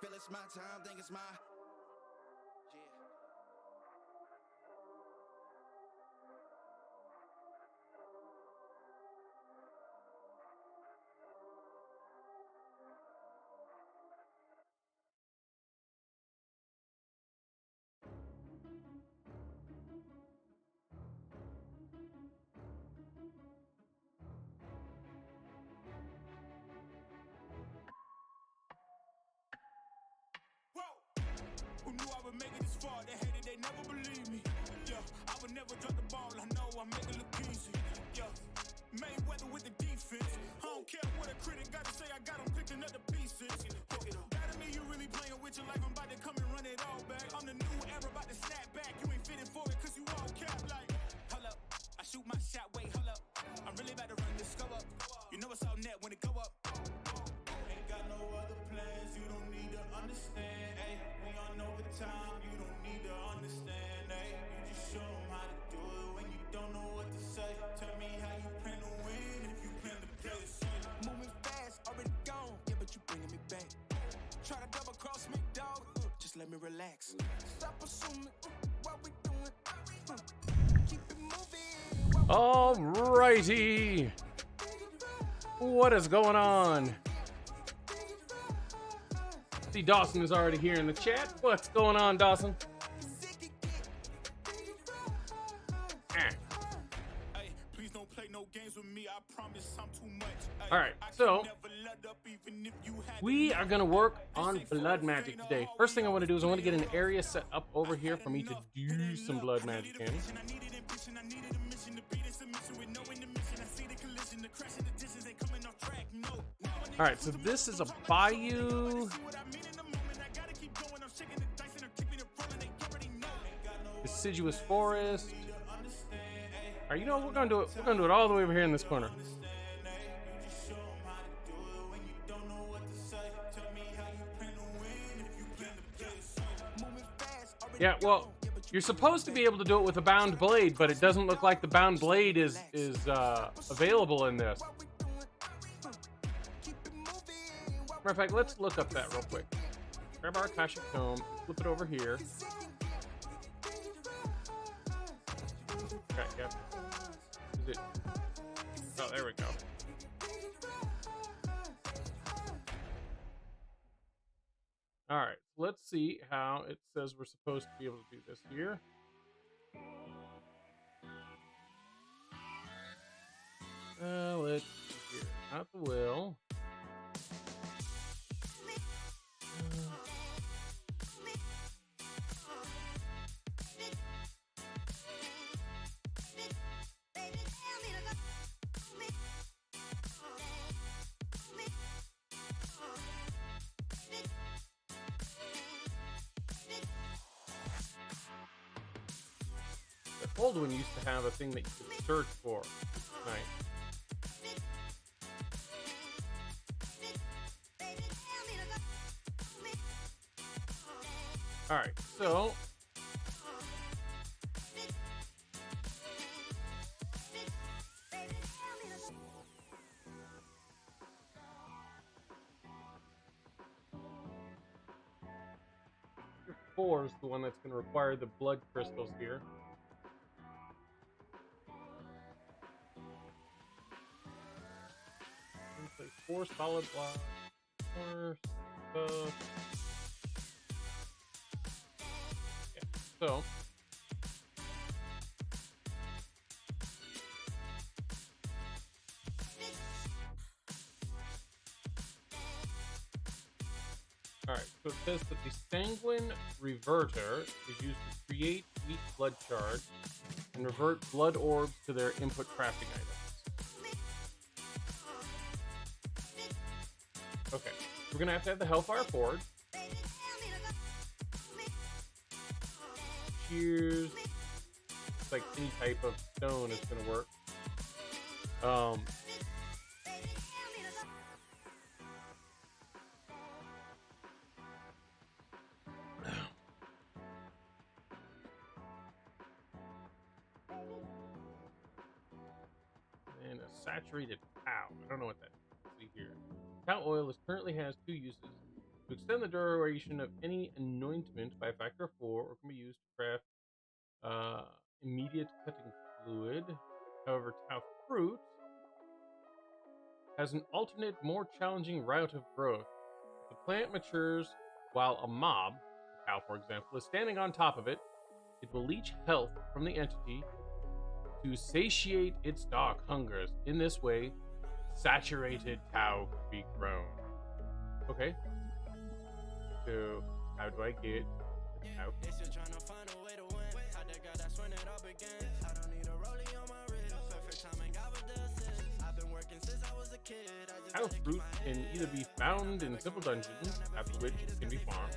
feel it's my time, think it's my. Who knew I would make it this far? They hated, they never believed me. Yeah, I would never drop the ball. I know I make it look easy. Yeah, Mayweather with the defense. I don't care what a critic gotta say. I got them picking up the pieces. That to me, you really playing with your life. I'm about to come and run it all back. I'm the new era, about to snap back. You ain't fitting for it, cause you all cap like. Hold up, I shoot my shot. Wait, hold up. I'm really about to run this go up. You know it's all net when it go up. Ain't got no other plans. You don't need to understand. Ay, we on overtime. You don't need to understand. Ay, you just show them how to do it when you don't know what to say. Tell me how you plan to win if you plan to play the shit. Moving fast, already gone. Yeah, but you bringing me back. Try to double cross me, dog. Just let me relax. Stop assuming what we doing. Keep it moving. Alrighty. What is going on? See, Dawson is already here in the chat. What's going on, Dawson? Please don't play no games with me. I promise I'm too much. All right, so we are going to work on blood magic today. First thing I want to do is I want to get an area set up over here for me to do some blood magic in. All right, so this is a bayou. Deciduous forest. All right, you know what? We're gonna do it. We're gonna do it all the way over here in this corner. Yeah, well, you're supposed to be able to do it with a bound blade, but it doesn't look like the bound blade is available in this. Matter of fact, let's look up that real quick. Grab our Akashic Tome, flip it over here. Okay, yep. Is it? Oh, there we go. All right, let's see how it says we're supposed to be able to do this here. Let's see here. Not the will. The old one used to have a thing that you could search for. Nice. All right, so your 4 is the one that's going to require the blood crystals here. Place 4 solid blocks. 4 stuff. Yeah, so alright, so it says that the Sanguine Reverter is used to create weak blood charge and revert blood orbs to their input crafting items. Okay, we're gonna have to have the Hellfire Forge. Shears. It's like any type of stone is gonna work. And a saturated cow. I don't know what that is. Let's see here. Cow oil currently has 2 uses. To extend the duration of any anointment by a factor of 4, or can be used to craft immediate cutting fluid. However, Tau fruit has an alternate, more challenging route of growth. If the plant matures while a mob, a cow for example, is standing on top of it, it will leach health from the entity to satiate its dark hungers. In this way, saturated Tau can be grown. Okay. So, how do I get the Tau? Tau fruit can either be found in simple dungeons, after which it can be farmed.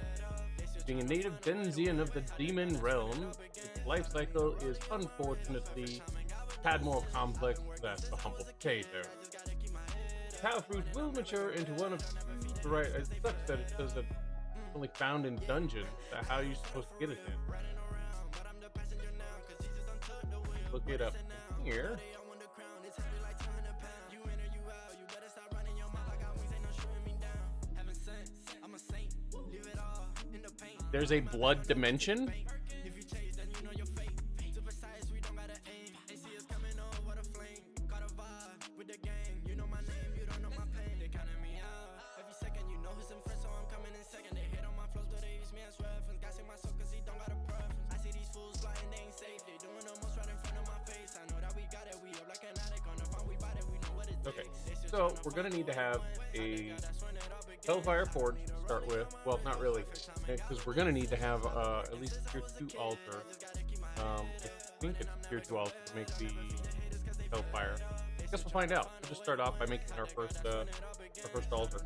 Being a native Denzian of the demon realm, its life cycle is unfortunately a tad more complex than the humble potato. Tau fruit will mature into one of the right. It sucks that it says that it's only found in dungeons. How are you supposed to get it then? Look it up here. There's a blood dimension. Okay, so we're gonna need to have a Hellfire Forge to start with. Well, not really, because we're gonna need to have at least a tier 2 altar. I think it's tier 2 altar to make the Hellfire. I guess we'll find out. We'll just start off by making our first altar.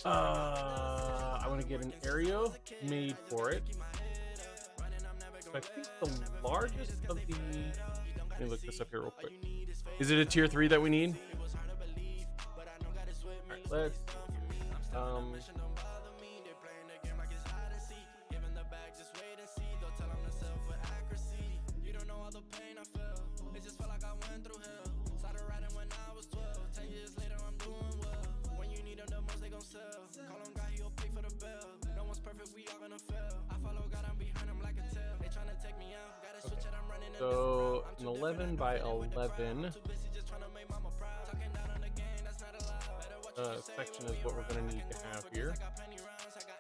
I want to get an area made for it. So I think the largest of the. Let me look this up here real quick. Is it a tier 3 that we need? Alright, let's So an 11 by 11 section is what we're going to need to have here.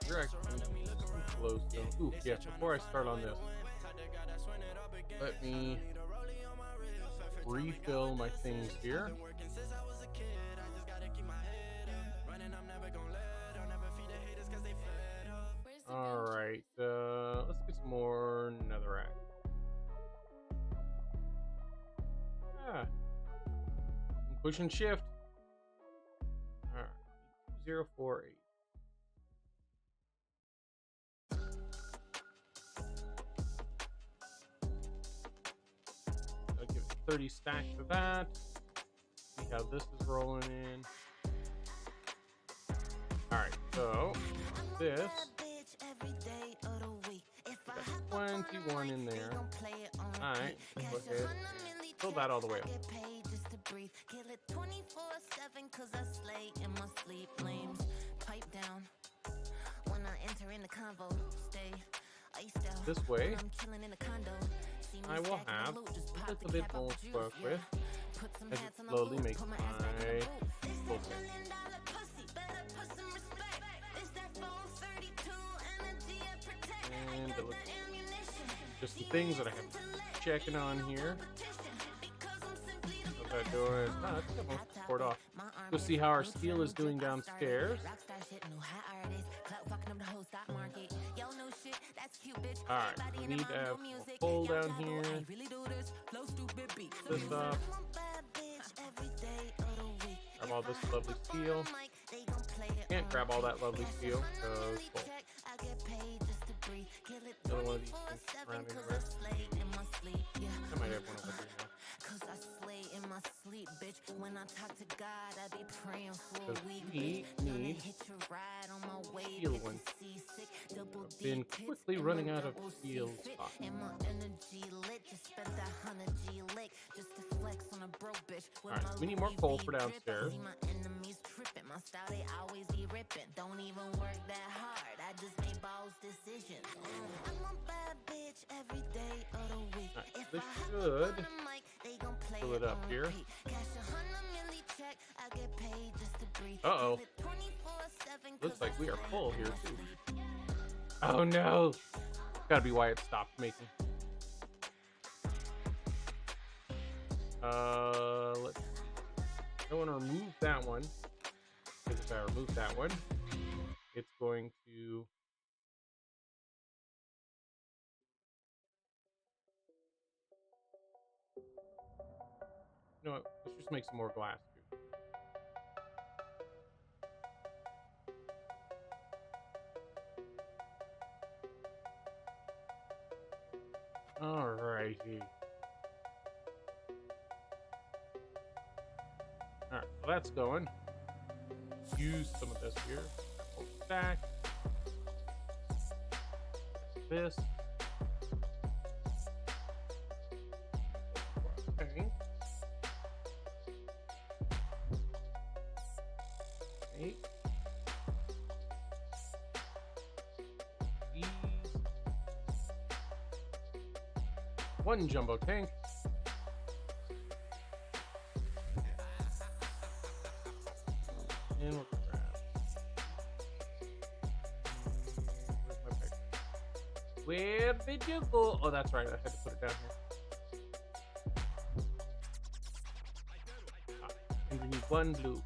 You're actually close. Ooh, yeah, before I start on this, let me refill my things here. Alright, let's get some more netherrack. I'm pushing shift. Alright, 2048. I'll give it 30 stacks of that. See how this is rolling in. Alright, so this. Got 21 in there. Alright, go ahead. Fill that all the way up. This way, I will have a little bit more to work with as it slowly makes my full set. And it looks just some things that I have checking on here. How's that doing? I think I'm gonna support off. We'll see how our steel is doing downstairs. Alright, we need to have a pole down here. This up. Grab all this lovely steel. Can't grab all that lovely steel because another one of these things around anywhere. I might have one over here now. Because we need steel one. I've been quickly running out of steel spots. Alright, we need more coal for downstairs. My style, they always be ripping. Don't even work that hard. I just make boss decisions. I'm a bad bitch every day of the week. Right, If this I hop should up on the mic, they gon' play fill it up on here. repeat. Cash 100 milli check, I get paid just to breathe. Uh-oh. Give it 24/7, Looks like we are I full stay here, on too. my feet. Oh, no. Gotta be why it stopped making. Let's see. I want to remove that one. Because if I remove that one, it's going to... You know what? Let's just make some more glass, too. Alrighty. Alright, well that's going. Use some of this here. Hold it back. This. Okay. Eight. These. One jumbo tank. And we'll grab. Where's my picture? Where did you go? Oh, that's right. I had to put it down here. And we need one blue.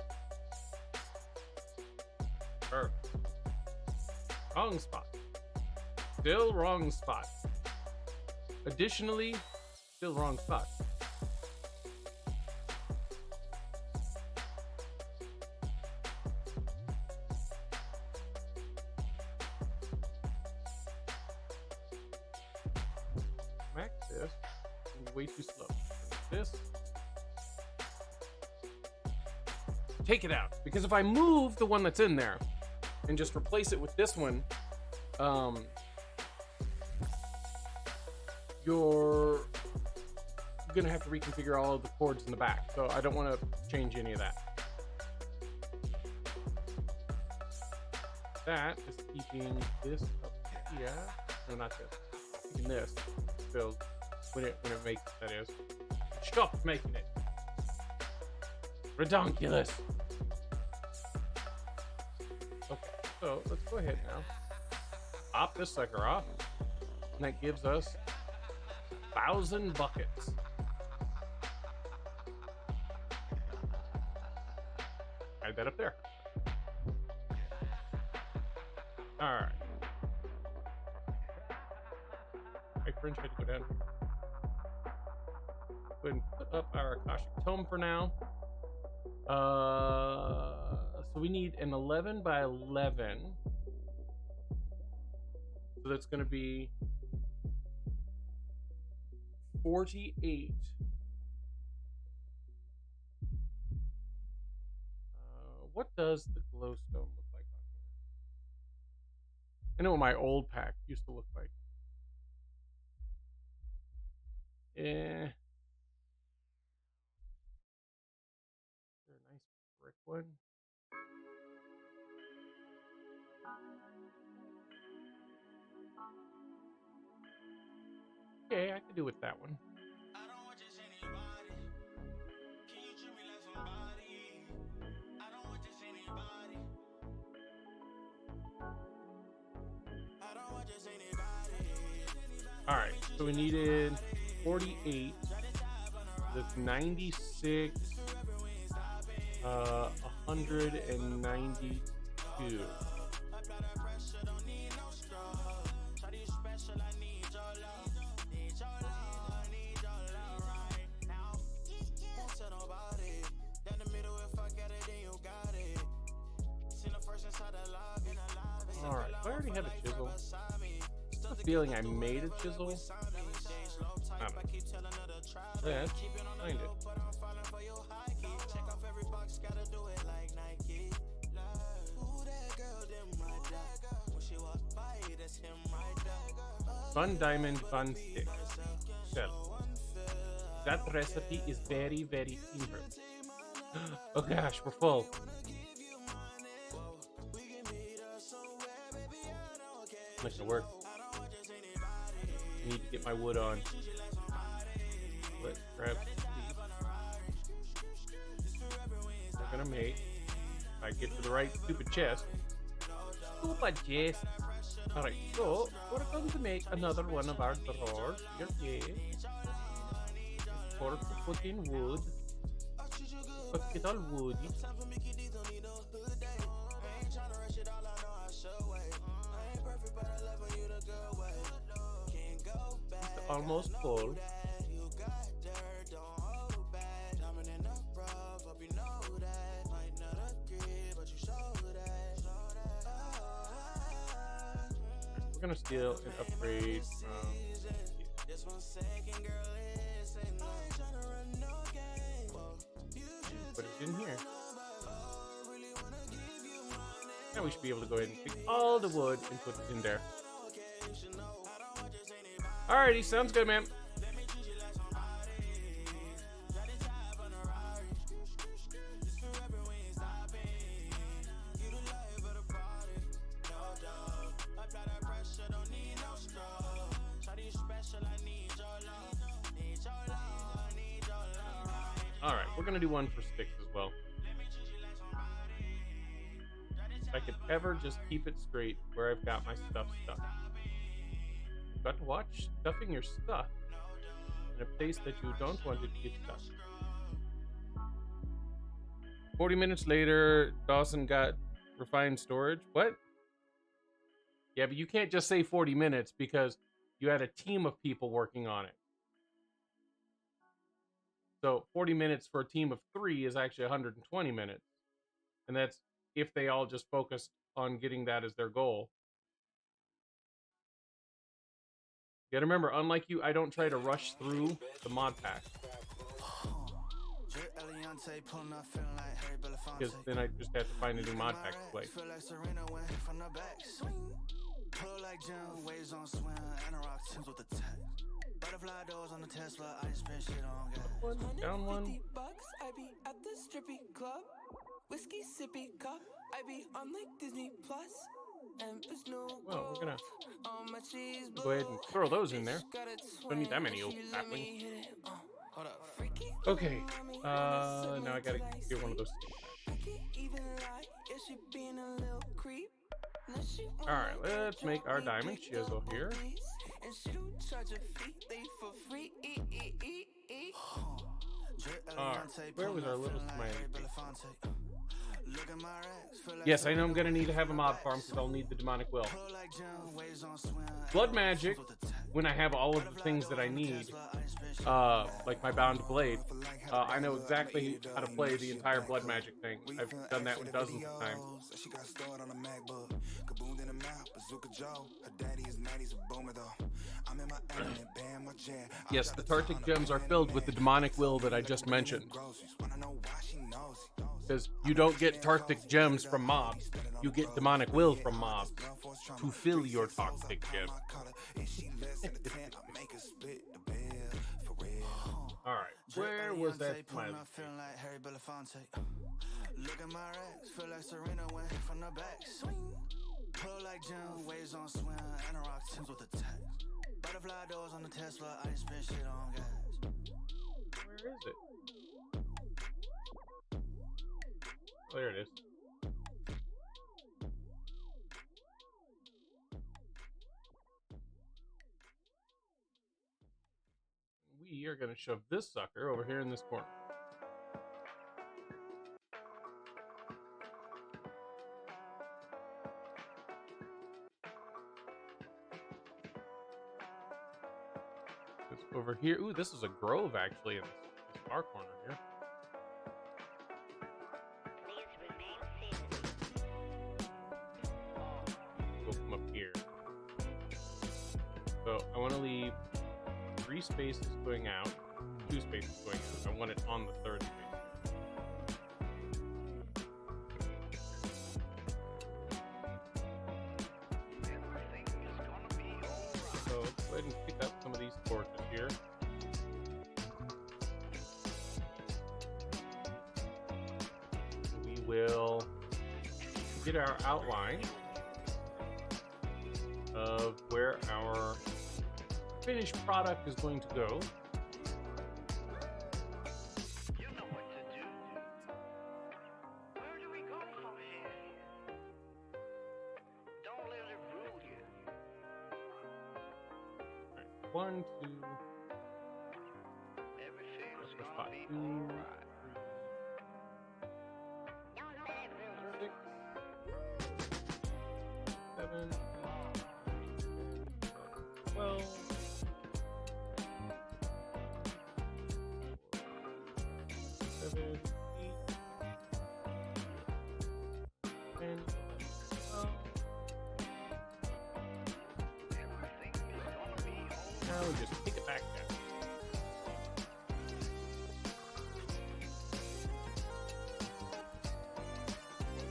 Perfect. Wrong spot. Still wrong spot. Additionally, still wrong spot. Max this. Way too slow. This. Take it out. Because if I move the one that's in there and just replace it with this one, you're gonna have to reconfigure all of the cords in the back. So I don't want to change any of that. That is keeping this up here. No, not this. Keeping this filled when it makes it, that is. Stop making it. Redonkulous. Okay, so let's go ahead now. Pop this sucker off. And that gives us 1,000 buckets. Add that up there. Alright. My fringe had to go down here. Go ahead and put up our Akashic Tome for now. So we need an 11 by 11. So that's going to be 48. What does the glowstone look like on here? I know what my old pack used to look like. Is there a nice brick one? Okay, I could do with that one. Alright, so we needed 48. That's 96. 192. Alright, I already have a chisel. I have a feeling I made a chisel. I don't know. Let's find it. Fun diamond, fun stick. Sell. That recipe is very, very simple. Oh gosh, we're full. not gonna work. I need to get my wood on. Let's grab these. We're gonna make. If I get to the right stupid chest. Stupid chest. Alright, so we're going to make another one of our drawers. Here, for to put in wood. But get all woody. It's almost full. We're gonna steal and upgrade from put it in here. Now we should be able to go ahead and pick all the wood and put it in there. Alrighty, sounds good, man. Alright, we're gonna do one for sticks as well. If I could ever just keep it straight where I've got my stuff stuck. You've got to watch stuffing your stuff in a place that you don't want it to get stuck. 40 minutes later, Dawson got refined storage. What? Yeah, but you can't just say 40 minutes because you had a team of people working on it. So 40 minutes for a team of 3 is actually 120 minutes. And that's if they all just focused on getting that as their goal. You gotta remember, unlike you, I don't try to rush through the mod pack. Because then I just have to find a new mod pack to play. Butterfly doors on the Tesla, I spend shit on gas. Down one. $150, I be at the strippy club. Whiskey sippy cup, I be on like Disney Plus. And there's no Well, we're gonna on my cheese go ahead and throw those in there. Don't need that many old saplings. Okay. Now I gotta get one of those. Alright, let's make our diamond chisel here. Alright, where was our little smiley face? Yes, I know I'm gonna need to have a mob farm because I'll need the demonic will. Bloodmagic, when I have all of the things that I need, like my bound blade, I know exactly how to play the entire Bloodmagic thing. I've done that dozens of times. Yes, the Tartic gems are filled with the demonic will that I just mentioned. Because you don't get Tartic gems from mobs, you get demonic will from mobs to fill your Tartic gem. Alright, where was that smiley? Look at my racks, feel like Serena went from the back. Pull like Jim, waves on swim, and a rock Tims with the text. Butterfly doors on the Tesla, I spend shit on gas. Where is it? Oh, there it is. We are going to shove this sucker over here in this corner. Over here. Ooh, this is a grove actually in this far corner here. Go from up here. So I want to leave 3 spaces going out, 2 spaces going out. I want it on the 3rd space. So let's go ahead and pick up some of these torches here. We will get our outline of of where our finished product is going to go. You know what to do. Where do we go from here? Don't let it rule you. All right, 1, 2, Everything's that's gonna 5, be 2, alright. 3, 7, 12, 7, 8, 10, 12. Everything is gonna be alright. Now we just take it back down.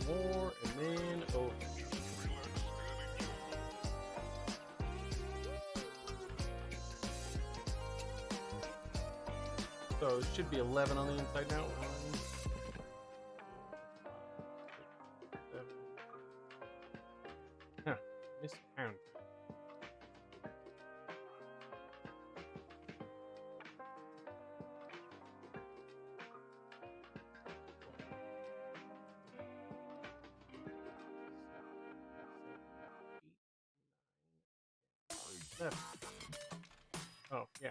More and then over. So it should be 11 on the inside now. 1, 4, 5, 6, 7. Huh, miscount. Seven. Oh, yeah.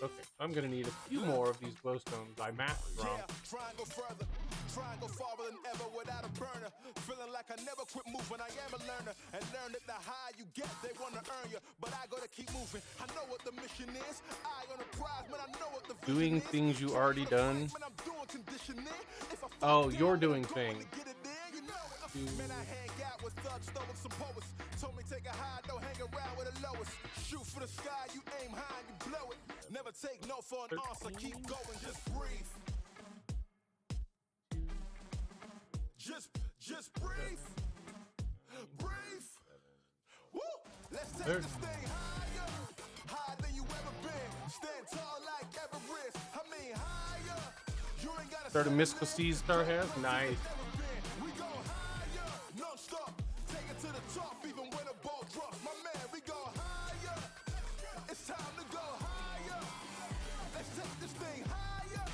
Okay, I'm gonna need a few more of these glowstones. I mathed wrong. Try and go further, try and go farther than ever without a burner. Feeling like I never quit moving, I am a learner. And learn that the higher you get, they wanna earn you. But I gotta keep moving, I know what the mission is. I on the prize, man, I know what the vision Doing is. things you already done. Man, I'm doing conditioning. If I Oh, fall you're down, doing I'm going things. to get it there, you know it. Man, I hang out with thugs, stoics, some poets. Told me take a high, don't hang around with the lowest. Shoot for the sky, you aim high and you blow it. Never take no for an answer, keep going, just breathe. Just breathe. Breathe. Woo! Let's take this thing higher. Higher than you ever been. Stand tall like Everest. I mean higher. You ain't gotta Start a mystical seas star has. Nice. we go higher, non stop. Take it to the top, even when a ball drops. My man, we go higher. It's time to go higher. Let's take this thing higher.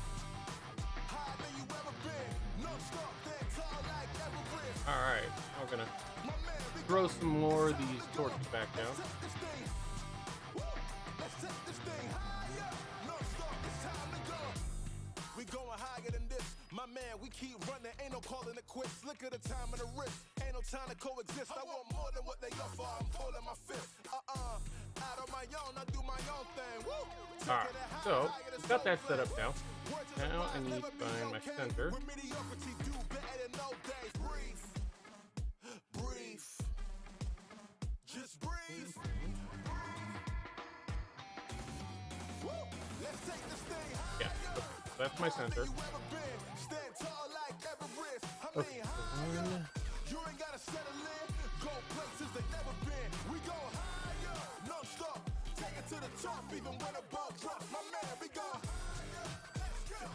Higher than you ever been. Non stop, stand tall like Everest. All right, I'm gonna My man, we throw some more of these torches back down. take this thing. Woo! Let's take this thing higher. Non stop, it's time to go. We going higher than this. My man, we keep running, ain't no calling it quits. Look at the time and the risk. Ain't no time to coexist. I want more than what they offer. I'm pulling my fist. Out on my own, I do my own thing. Woo! All right, so got that set up now. Now I need to find my center. With mediocrity, do better than no days. Breathe. Breathe. Just breathe. Woo! Let's take this thing higher. Yeah, okay, so that's my center. Stand tall like Everest. I Okay, mean, so one, you ain't gotta settle in. Go places they never been. We go higher, non-stop. Take it to the top, even when a ball drops. My man, we go higher.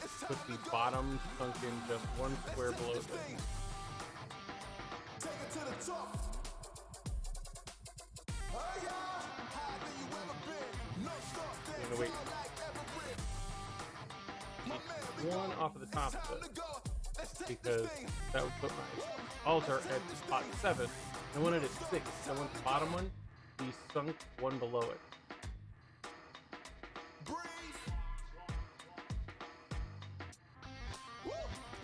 It's time put the to go. bottom sunk in just one square below This this. thing. Take it to the top. Higher, higher than you ever been. Non-stop, stand gonna wait. tall like Everest. My man, we go. One off of the top Time of to it, go. Let's take because this thing. that would put my altar at spot 7. I wanted it 6. I want the bottom one be sunk one below it. Breathe. Woo!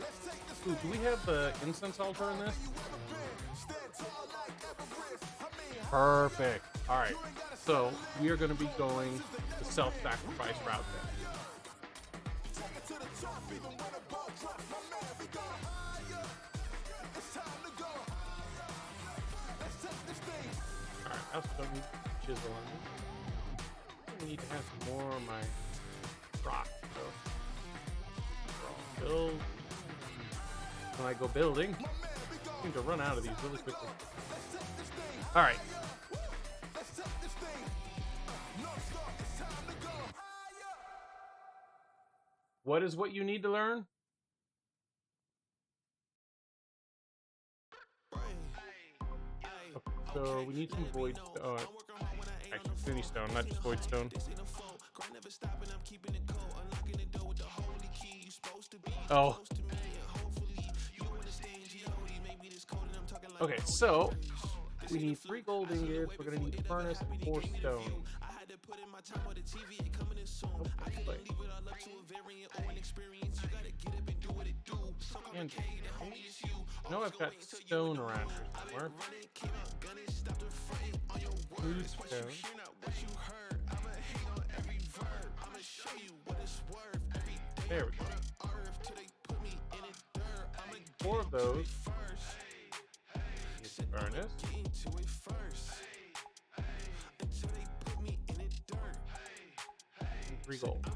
Let's take this Ooh, do we have the incense altar in this? you ever been. Stand tall like Everest. I mean, Perfect. All right, so we are going to be going the self-sacrifice route then. take it to the top, even when a ball drops. My man, we go higher. It's time to go higher. Let's take this thing. All right, I also don't need chisel on me. I need to have some more of my rock. So build. When I go building, I seem to run out of these really quickly. All right. Let's take this thing. Non-stop, it's time to go higher. What is what you need to learn? Okay, so we need some void stone. Actually, infinity stone, not just void stone. Oh. Okay, so we need 3 gold ingots. We're gonna need furnace and 4 stone. Oh, wait. And I know I've got stone around here somewhere. Blue stone. There we go. 4 of those. Use furnace. 3 gold.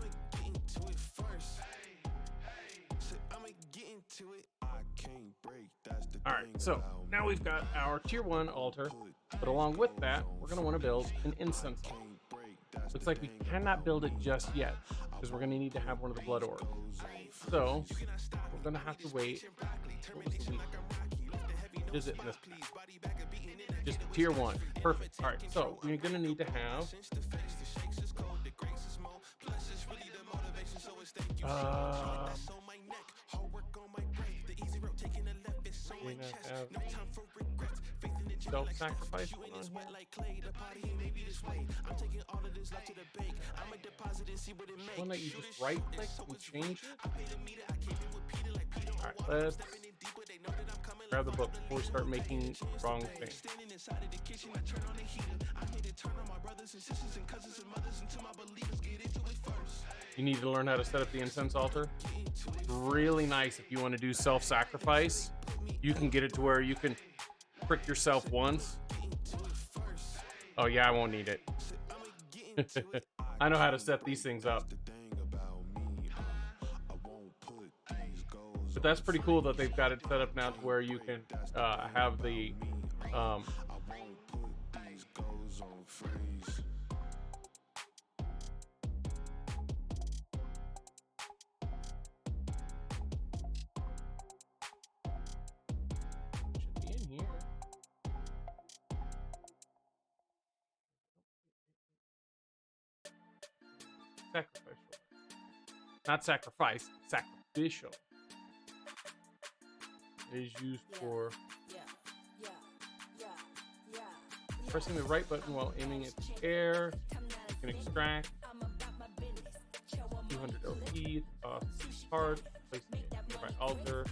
Alright, so now we've got our tier 1 altar, but along with that, we're going to want to build an incense altar. Looks like we cannot build it just yet, because we're going to need to have one of the blood orbs. So, we're going to have to wait. What was the week? What is it in this pack? Just tier 1. Perfect. Alright, so we're going to need to have... we have self-sacrifice going on here. One that you just right-click and change it. Alright, let's grab the book before we start making wrong things. You need to learn how to set up the incense altar. Really nice if you want to do self-sacrifice. You can get it to where you can prick yourself once. Oh yeah, I won't need it. I know how to set these things up. But that's pretty cool that they've got it set up now to where you can have the should be in here. Sacrificial. Not sacrifice, sacrificial. It is used for pressing the right button while aiming at the air. You can extract 200 LP off the card, place it in the nearby altar.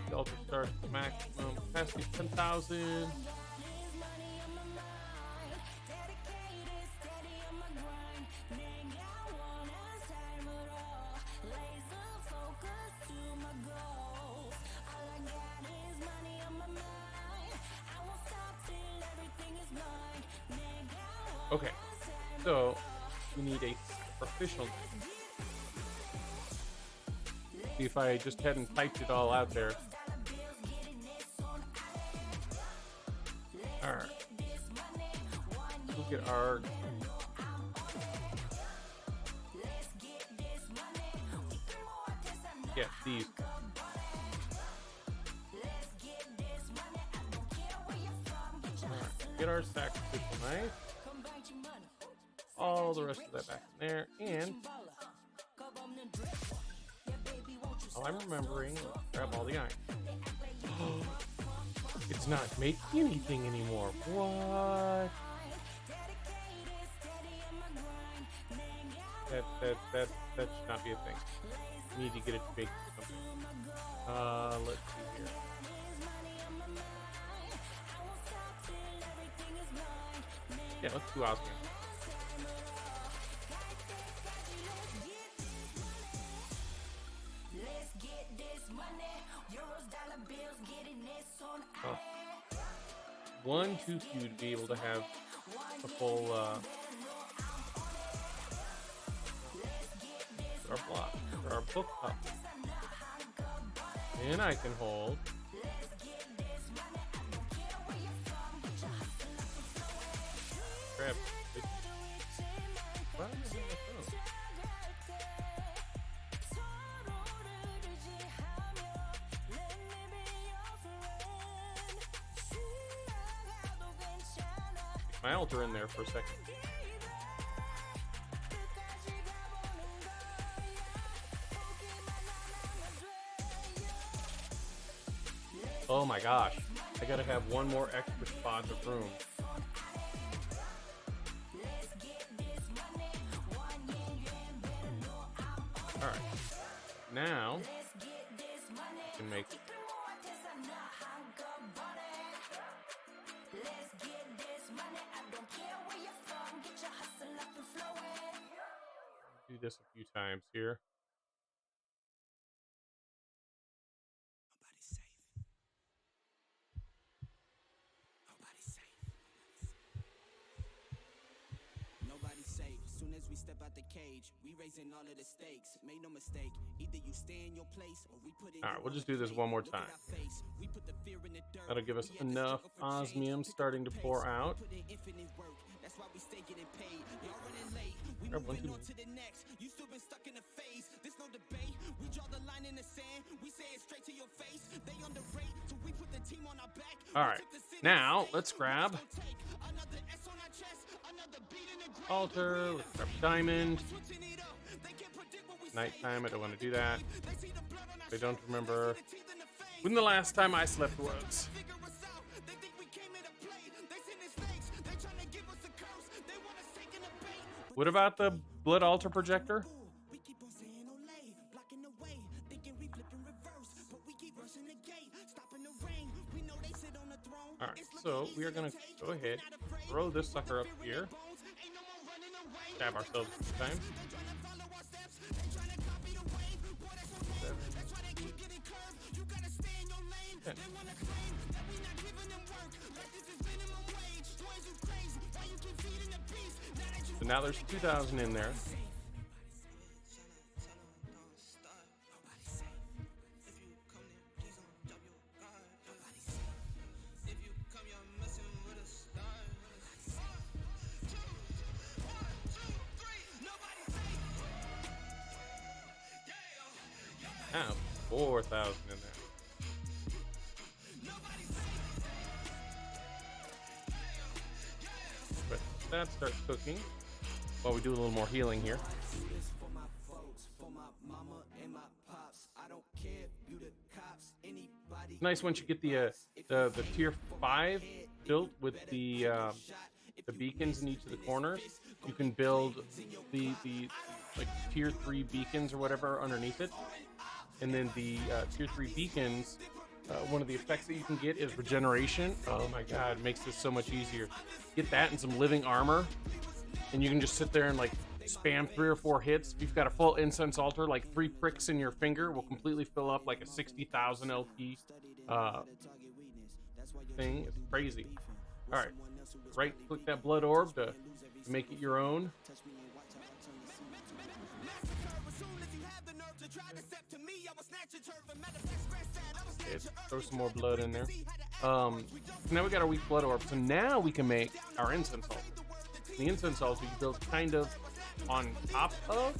The altar starts at the maximum capacity of 10,000. Okay, so we need a sacrificial name. See if I just hadn't typed it all out there. Alright. Look at our... Yeah, these. Alright, get our sacrificial knife. All the rest of that back in there, and while I'm remembering, grab all the iron. It's not making anything anymore. What? That should not be a thing. We need to get it to make something. Let's see here. Yeah, let's do osmium. Oh. 1 too few to be able to have a full our block, our book up. And I can hold. Grab it. Why am I doing my phone? my altar in there for a second. Oh my gosh, I gotta have one more extra spot of room. Alright, now we can make do this a few times here. Nobody's safe. Soon as we step out the cage, we raising all of the stakes. Make no mistake, either you stay in your place or we put it. All right, we'll just do this one more time. That'll give us enough osmium starting to pour out. That's why we stay getting paid. Y'all running late. We moving on to the next. You still been stuck in a phase. There's no debate. We draw the line in the sand. We say it straight to your face. They underrate, so we put the team on our back. All right, now let's grab altar. Let's grab diamond. Nighttime. I don't want to do that. I don't remember when the last time I slept was. What about the blood altar projector? All right, so we are gonna go ahead, throw this sucker up here, stab ourselves a few times. So now there's 2,000 in there. Now 4,000 in there. But that starts cooking while we do a little more healing here. It's nice once you get the tier 5 built with the beacons in each of the corners. You can build the like tier 3 beacons or whatever underneath it, and then the tier 3 beacons. One of the effects that you can get is regeneration. Oh my god, it makes this so much easier. Get that and some living armor, and you can just sit there and like spam 3 or 4 hits. If you've got a full incense altar, like 3 pricks in your finger will completely fill up like a 60,000 LP thing. It's crazy. All right, right click that blood orb to make it your own. Okay, throw some more blood in there. Now we got our weak blood orb, so now we can make our incense altar. The incense altar you build kind of on top of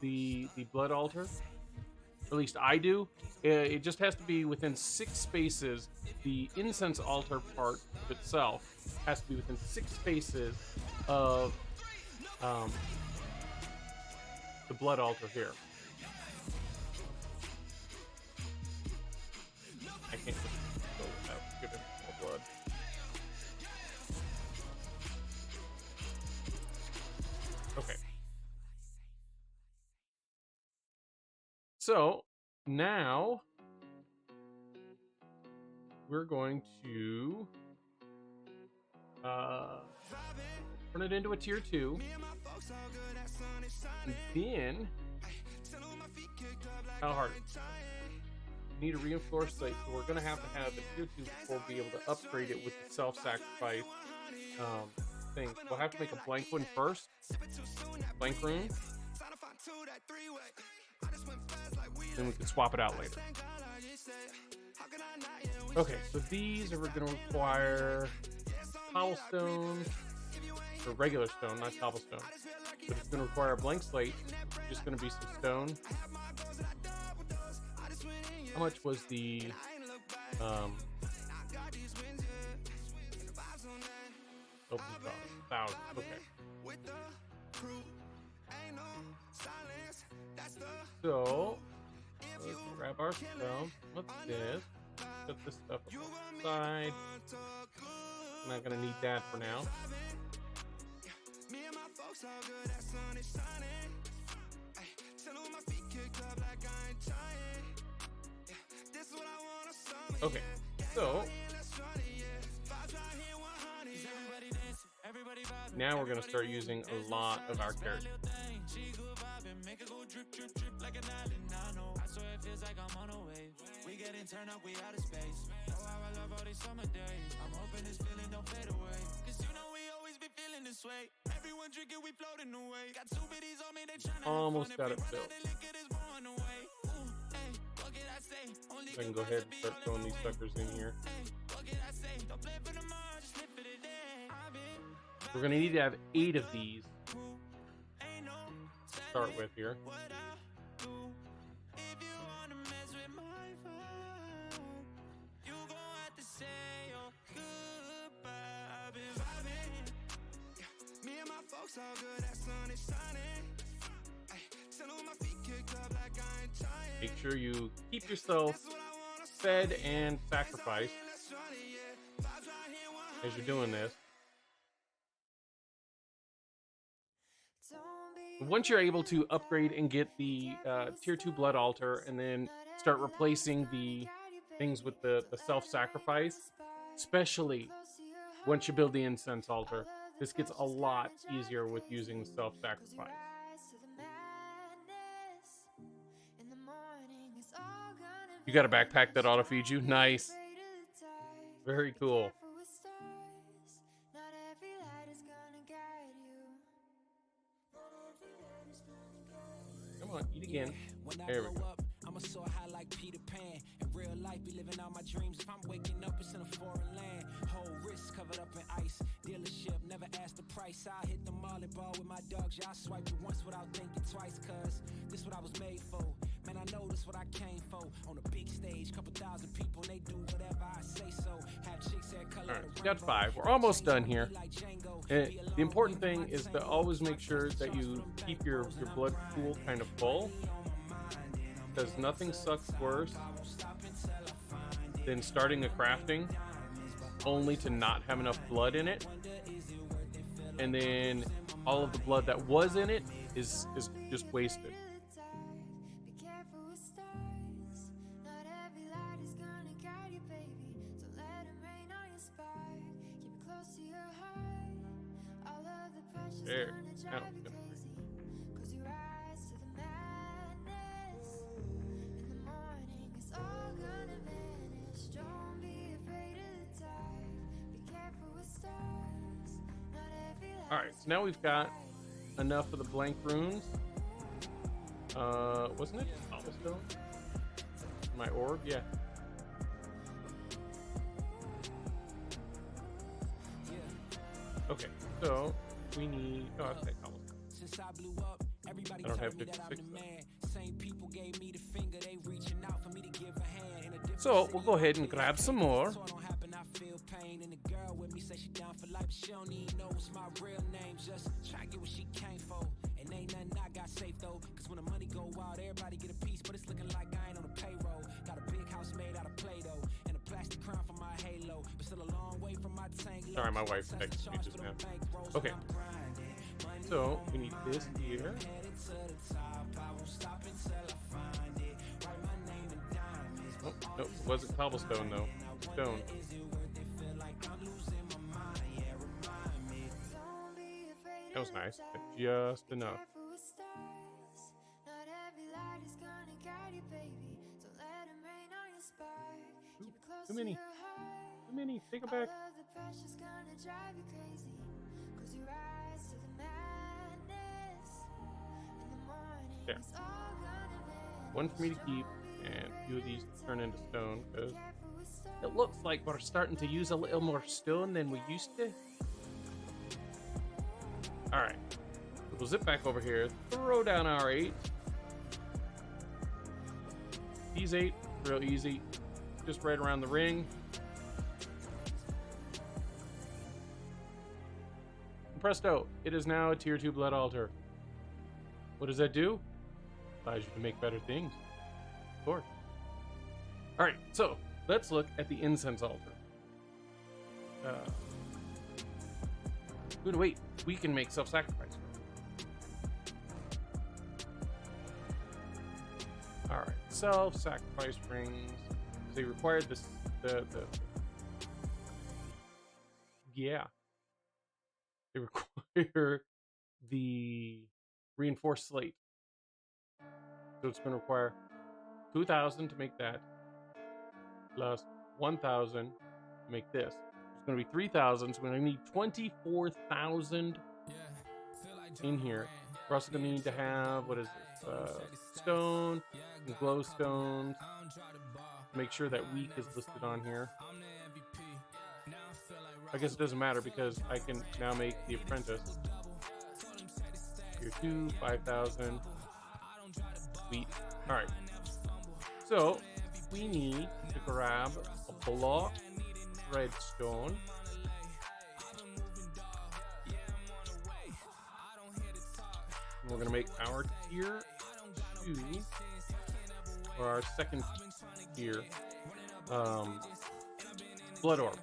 the blood altar. Or at least I do. It just has to be within 6 spaces. The incense altar part of itself has to be within 6 spaces of the blood altar here. I can't just go without giving more blood. Okay. So now we're going to turn it into a tier 2. And then how hard? We need a reinforced site, so we're gonna have to have the tier 2 before we'll be able to upgrade it with the self-sacrifice thing. We'll have to make a blank one first. Blank room. Then we can swap it out later. Okay, so these are going to require cobblestone, or regular stone, not cobblestone. But it's going to require a blank slate, just going to be some stone. How much was the Open top. 1,000. Okay. So let's grab our stuff. What's this? Put this stuff aside. I'm not gonna need that for now. Okay, so now we're gonna start using a lot of our characters. Almost got it filled. I can go ahead and start throwing these suckers in here. We're gonna need to have 8 of these to start with here. Make sure you keep yourself fed and sacrificed as you're doing this. Once you're able to upgrade and get the tier 2 blood altar and then start replacing the things with the self-sacrifice, especially once you build the incense altar, this gets a lot easier with using self-sacrifice. You got a backpack that auto-feeds you? Nice. Very cool. Come on, eat again. There we go. I'm a soar high like Peter Pan. In real life, be living out my dreams. If I'm waking up, it's in a foreign land. Whole wrist covered up in ice. Dealership, never asked the price. I hit the mall and ball with my dogs. Yeah, I swiped it once without thinking twice. Cause this what I was made for. Man, I know this what I came for. On a big stage, couple thousand people, they do whatever I say so. Have chicks that color. All right, we got 5. We're almost done here. And the important thing is to always make sure that you keep your blood pool kind of full, because nothing sucks worse than starting a crafting only to not have enough blood in it, and then all of the blood that was in it is just wasted. There. Now it's gonna Alright, so now we've got enough of the blank runes. Wasn't it cobblestone? My orb? Yeah. Okay, so we need... Oh, I said cobblestone. Since I blew up, everybody I don't have told me that 56 I'm the man. Same people gave me the finger, they reaching out for me to give a hand. In a different So we'll go ahead and grab some more. so it don't happen, I feel pain. And the girl with me say she down for life, she don't even know what's my real name. Just try to get what she came for. And ain't nothing I got safe though. Cause when the money go wild, everybody get a piece. But it's looking like I ain't on the payroll. Got a big house made out of Play-Doh. And a plastic crown for my halo. But still a long way from my tank. Sorry, my wife texted me just now. Okay. So we need this here. Oh, no, it wasn't cobblestone though. Stone. That was nice. Just enough. Ooh, too many. Too many. Take it back. There. One for me to keep, and a few of these to turn into stone, because it looks like we're starting to use a little more stone than we used to. Alright. We'll zip back over here, throw down our 8. These 8, real easy. Just right around the ring. presto, it is now a tier 2 blood altar. What does that do? Allows you to make better things. Of course. Alright, so let's look at the incense altar. Wait, we can make self-sacrifice. Alright, self-sacrifice rings. They required this, yeah. They require the reinforced slate. So it's going to require 2,000 to make that, plus 1,000 to make this. It's going to be 3,000, so we're going to need 24,000 in here. We're also going to need to have, what is this, stone and glowstones. Make sure that weak is listed on here. I guess it doesn't matter because I can now make the apprentice. Tier 2, 5,000. Sweet. Alright. So, we need to grab a block redstone. And we're going to make our tier 2, or our second tier, blood orb,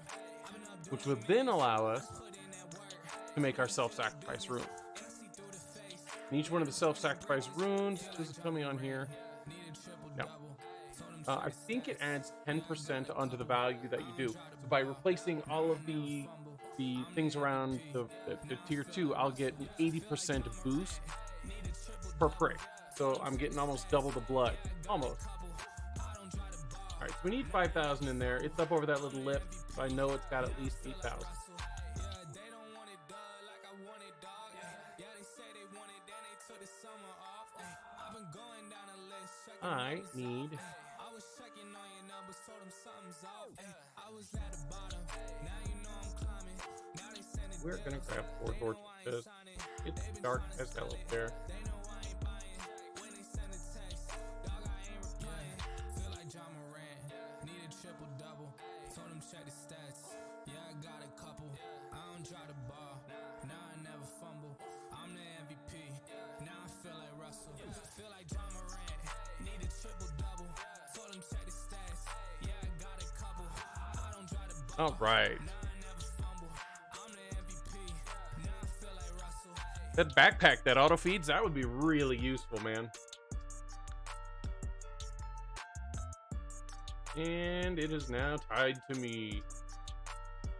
which would then allow us to make our self-sacrifice rune. And each one of the self-sacrifice runes, does it tell me on here? No. I think it adds 10% onto the value that you do. So by replacing all of the things around the tier 2, I'll get an 80% boost per prick. So I'm getting almost double the blood. Almost. Alright, so we need 5,000 in there. It's up over that little lip, so I know it's got at least 8,000. I need... We're gonna grab 4 torches because it's dark as hell up there. All right. That backpack that auto feeds, that would be really useful, man. And it is now tied to me.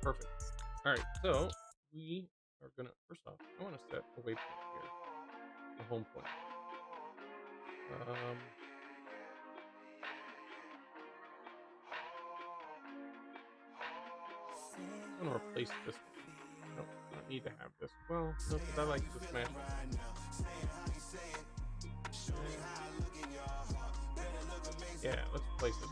Perfect. All right, so we are gonna, first off, I want to set a waypoint here, the home point. I want to replace this one. No, I don't need to have this. Well, no, because I like to smash it. Yeah, let's replace it.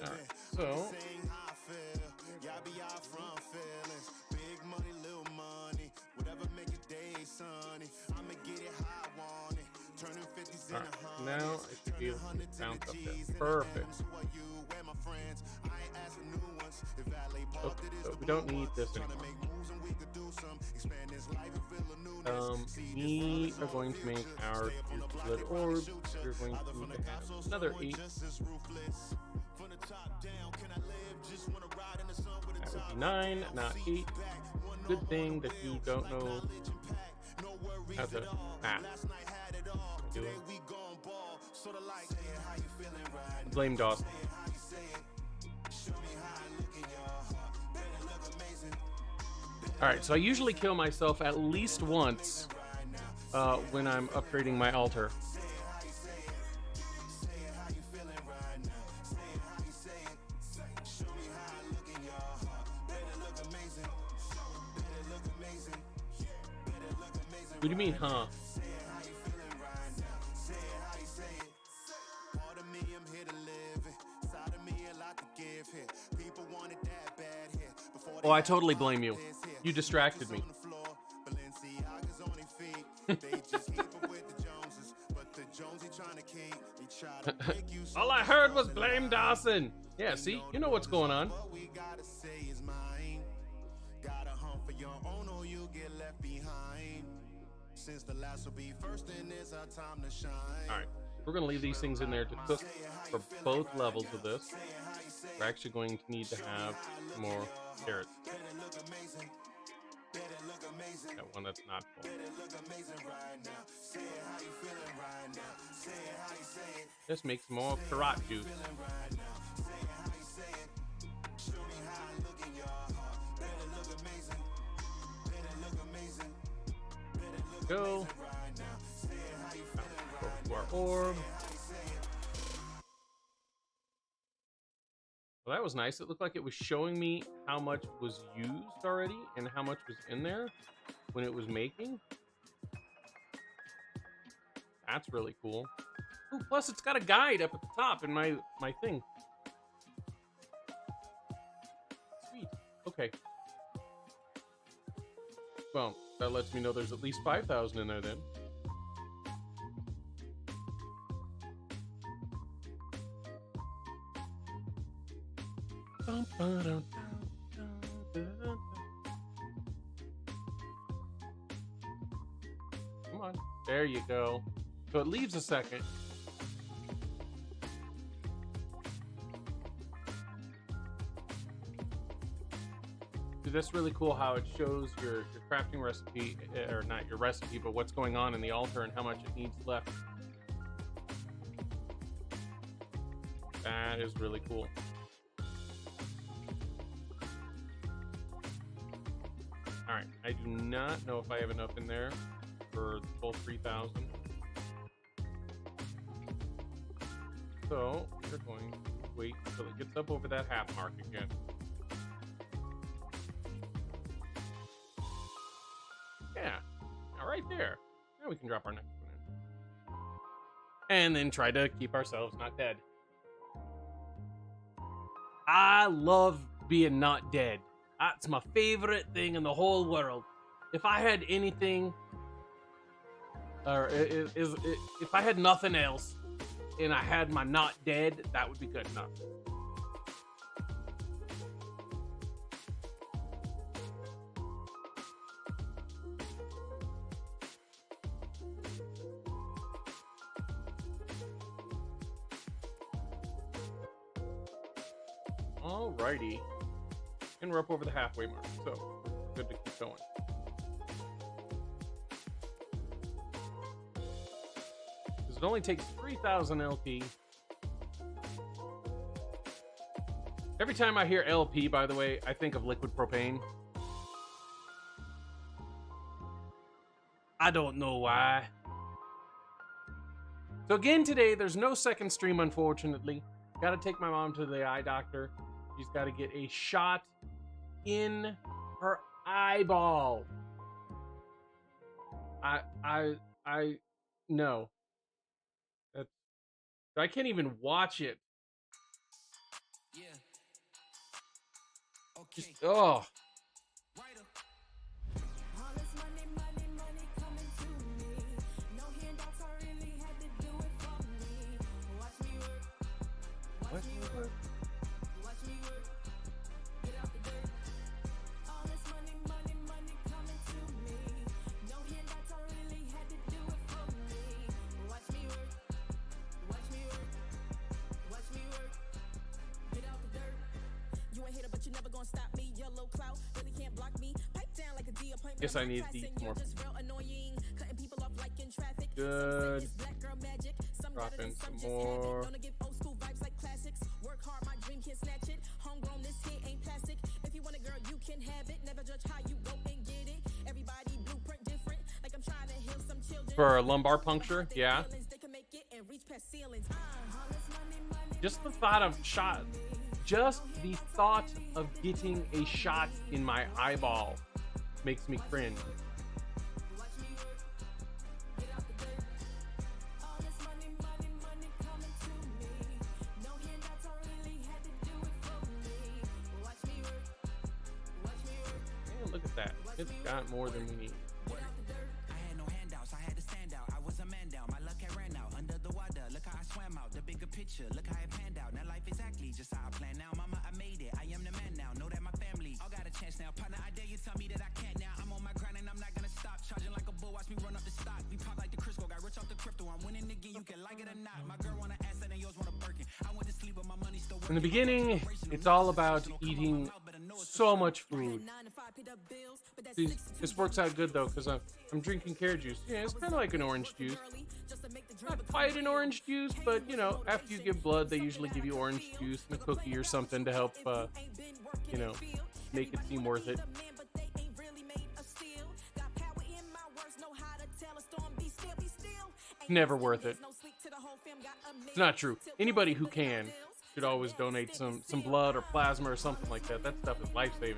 Alright, so alright, now I should be able to bounce up there. Perfect. Okay, so we don't need this anymore. We are going to make our blood orbs. We're going to need to have another 8. That would be 9, not 8. Good thing that you don't know how to math. Do it. Blame Dawson. Alright, so I usually kill myself at least once when I'm upgrading my altar. What do you mean, huh? Oh, I totally blame you. You distracted me. All I heard was blame Dawson. Yeah, see, you know what's going on. What we gotta say is mine. Gotta hunt for your own or you'll get left behind. Since the last will be first, then it's our time to shine. All right, we're gonna leave these things in there to cook for both levels of this. We're actually going to need to have some more carrots. That one that's not full. Just make some more carrot juice. Go. Go to our orb. Well, that was nice. It looked like it was showing me how much was used already and how much was in there when it was making. That's really cool. Ooh, plus it's got a guide up at the top in my thing. Sweet. Okay. Well, that lets me know there's at least 5,000 in there then. Come on. There you go. So it leaves a second. Dude, that's really cool how it shows your crafting recipe, or not your recipe, but what's going on in the altar and how much it needs left. That is really cool. Alright, I do not know if I have enough in there for the full 3,000. So, we're going to wait until it gets up over that half mark again. Yeah, now right there. Now we can drop our next one in. And then try to keep ourselves not dead. I love being not dead. That's my favorite thing in the whole world. If I had anything, or if I had nothing else, and I had my not dead, that would be good enough. Alrighty. And we're up over the halfway mark, so good to keep going. Because it only takes 3,000 LP. Every time I hear LP, by the way, I think of liquid propane. I don't know why. So again today, there's no second stream, unfortunately. Gotta take my mom to the eye doctor. She's got to get a shot in her eyeball. No. That's, I can't even watch it. Yeah. Okay. Just, oh. What? Guess I need to eat more. Good. Drop in some more. For a lumbar puncture, yeah. Just the thought of getting a shot in my eyeball makes me cringe. Man, look at that. It's got more than we need. I had no handouts, I had to stand out. I was a man down, my luck had ran out. Under the water, look how I swam out. The big In the beginning, it's all about eating so much food. This works out good though, because I'm drinking carrot juice. Yeah, it's kind of like an orange juice. Not quite an orange juice, but you know, after you give blood, they usually give you orange juice and a cookie or something to help, you know, make it seem worth it. Never worth it. It's not true. Anybody who can should always donate some blood or plasma or something like that. That stuff is life-saving.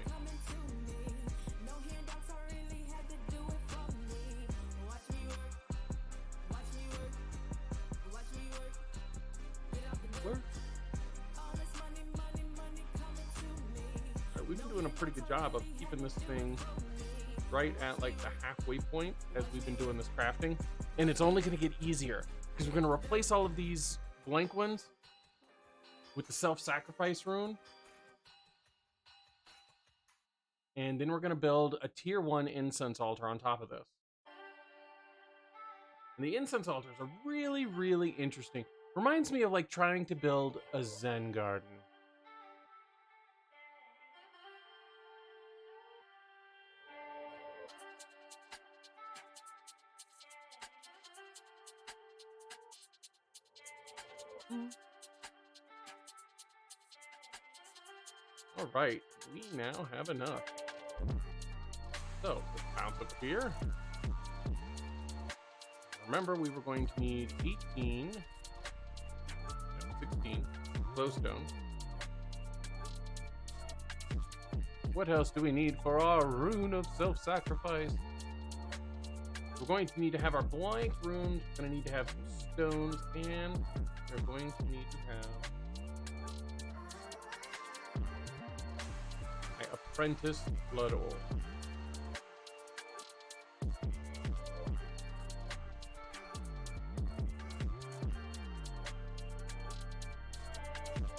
We've been doing a pretty good job of keeping this thing right at like the halfway point as we've been doing this crafting, and it's only going to get easier because we're going to replace all of these blank ones with the self-sacrifice rune, and then we're going to build a tier 1 incense altar on top of this. And the incense altars are really, really interesting. Reminds me of like trying to build a Zen garden. All right, we now have enough. So let's bounce up here. Remember, we were going to need 16 glowstone. What else do we need for our rune of self-sacrifice? We're going to need to have our blank runes. We're going to need to have some stones, and we're going to need to have my apprentice blood oil.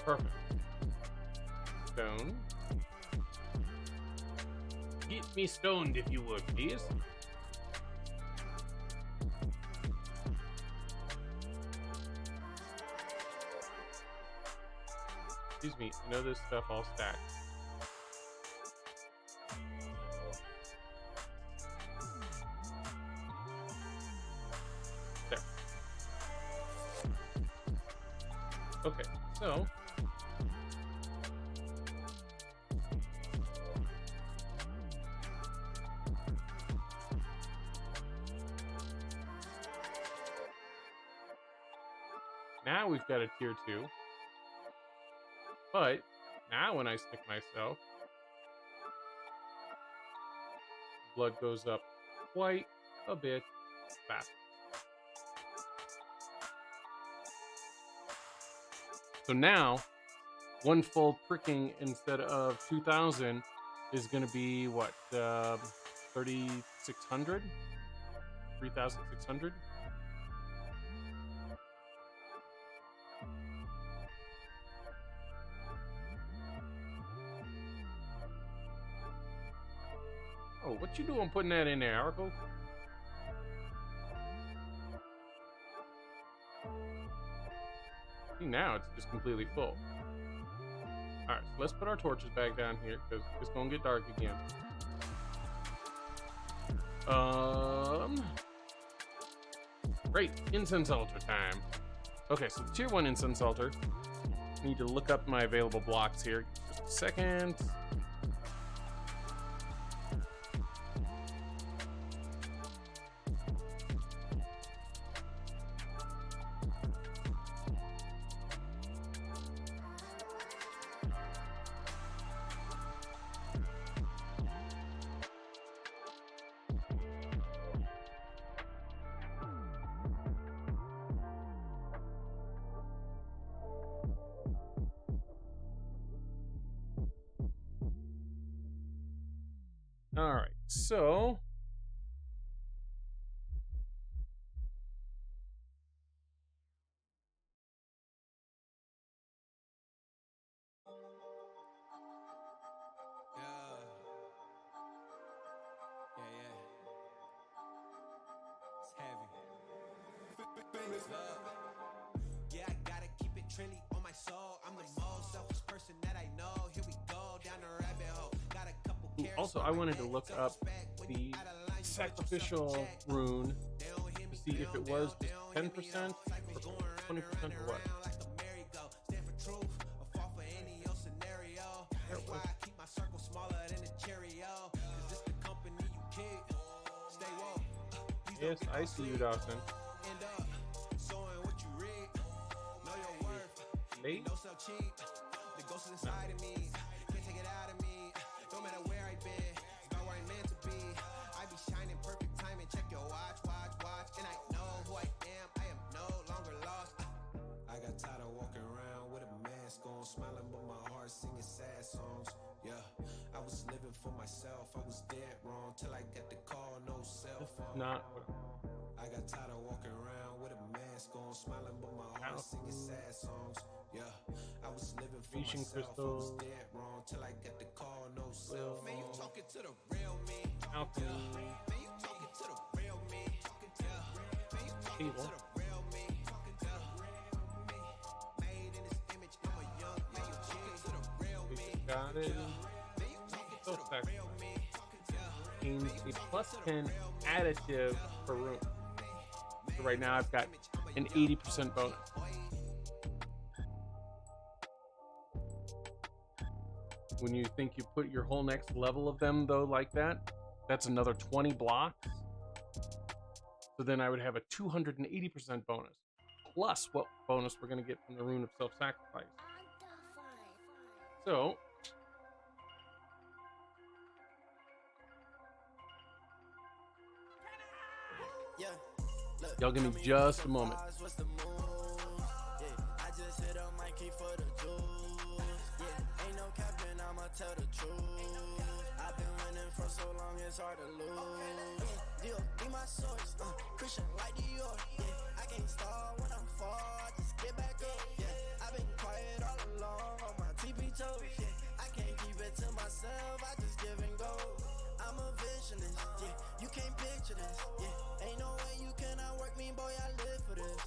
Perfect. Stone. Get me stoned if you would, please. Excuse me, I know this stuff all stacks. There. Okay, so now we've got a tier 2. But now when I stick myself, blood goes up quite a bit faster. So now, one full pricking instead of 2,000 is going to be what, 3,600? 3,600? Oh, what you doing putting that in there, Oracle? See, now it's just completely full. Alright, so let's put our torches back down here because it's gonna get dark again. Great, incense altar time. Okay, so tier 1 incense altar. I need to look up my available blocks here. Just a second. All right, so Yeah, I gotta keep it trendy on my soul. I'm the most self Ooh, also, I wanted to look up the sacrificial rune to see if it was just 10% or 20% or what. There it was. Yes, I see you, Dawson. Late? No. Tired of walking around with a mask on, smiling but my heart singing sad songs. Yeah, I was living for myself, I was dead wrong till I got the call, no cell phone. Not. I got tired of walking around with a mask on, smiling but my heart singing sad songs. Yeah, I was living for Fishing myself, I was dead wrong till I got the call, no cell phone. Man, you talking to the real me. Alchemy. Man, you talking to the real me. Man, you talking to the real me. Got it. So gains a plus 10 additive per room. So right now I've got an 80% bonus. When you think you put your whole next level of them though like that, that's another 20 blocks. So then I would have a 280% bonus. Plus what bonus we're going to get from the Rune of Self-Sacrifice. So y'all give me just a moment. I just hit up Mikey for the juice. Yeah, ain't no capping, I'ma tell the truth. I've been winning for so long, it's hard to lose. Deal, be my source. Christian like Dior. Yeah, I can't stall when I'm far. I just get back up. Yeah, I've been quiet all along on my TP toes. Yeah, I can't keep it to myself. I just give and go. I'm a visionist. Yeah, you can't picture this. Yeah, ain't no way you cannot work me, boy. I live for this.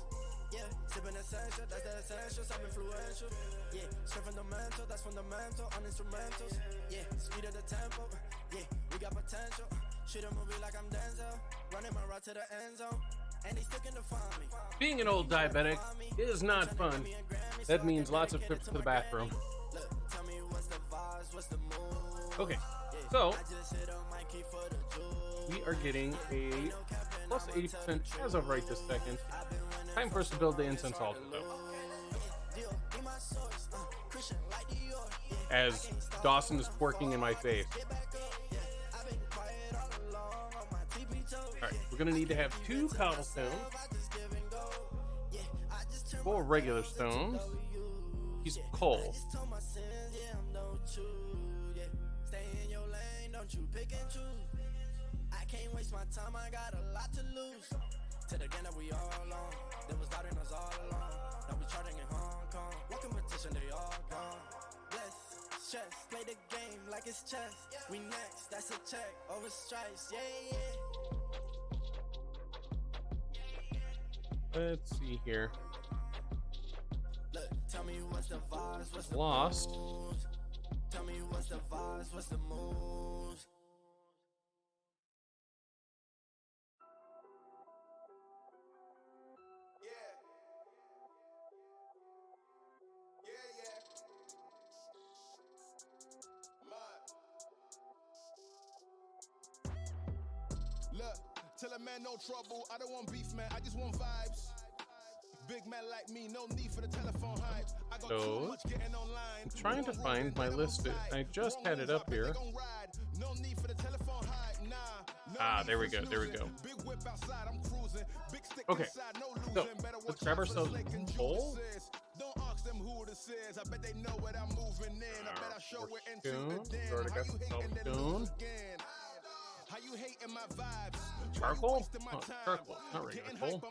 Yeah, sipping essential, that's the essentials. I'm influential. Yeah, straight fundamental, that's fundamental. On instrumentals. Yeah, speed of the tempo. Yeah, we got potential. Shoot a movie like I'm Denzel. Running my route to the end zone. And they still can define me. Being an old diabetic is not fun. That means lots of trips to the bathroom. Look, tell me what's the vibes, what's the move. Okay, so I just hit up Mikey for the juice. we are getting a plus 80% as of right this second. Time for us to build the incense altar though. As Dawson is twerking in my face. Alright, we're gonna need to have 2 cobblestones, 4 regular stones, piece of coal. I can't waste my time, I got a lot to lose. To the game that we all on, they was doubting us all along. Now we charting in Hong Kong, what competition they all gone. Bless, stress, play the game like it's chess. We next, that's a check, over stripes, yeah, yeah. Let's see here. Look, tell me what's the vibes, what's the Lost. moves. Tell me what's the vibes, what's the moves. Look, tell a man no trouble. I don't want beef, man. I just want vibes. Big man like me, no need for the telephone hype. I got too much getting online. I'm trying to find my list. I just had it up here. No need for the telephone hype. Nah. Ah, there we go. There we go. Big whip outside, I'm cruising. Big stick Okay, inside, no so losing. Better let's watch grab out ourselves for the some lake and coal. juices. Don't ask them who this is. I bet they know what I'm moving in. I bet I show it into Stone. the den. Already How got you some hating then stone. lose again? How you hating my vibes? Charcoal? Oh, charcoal. Not regular coal.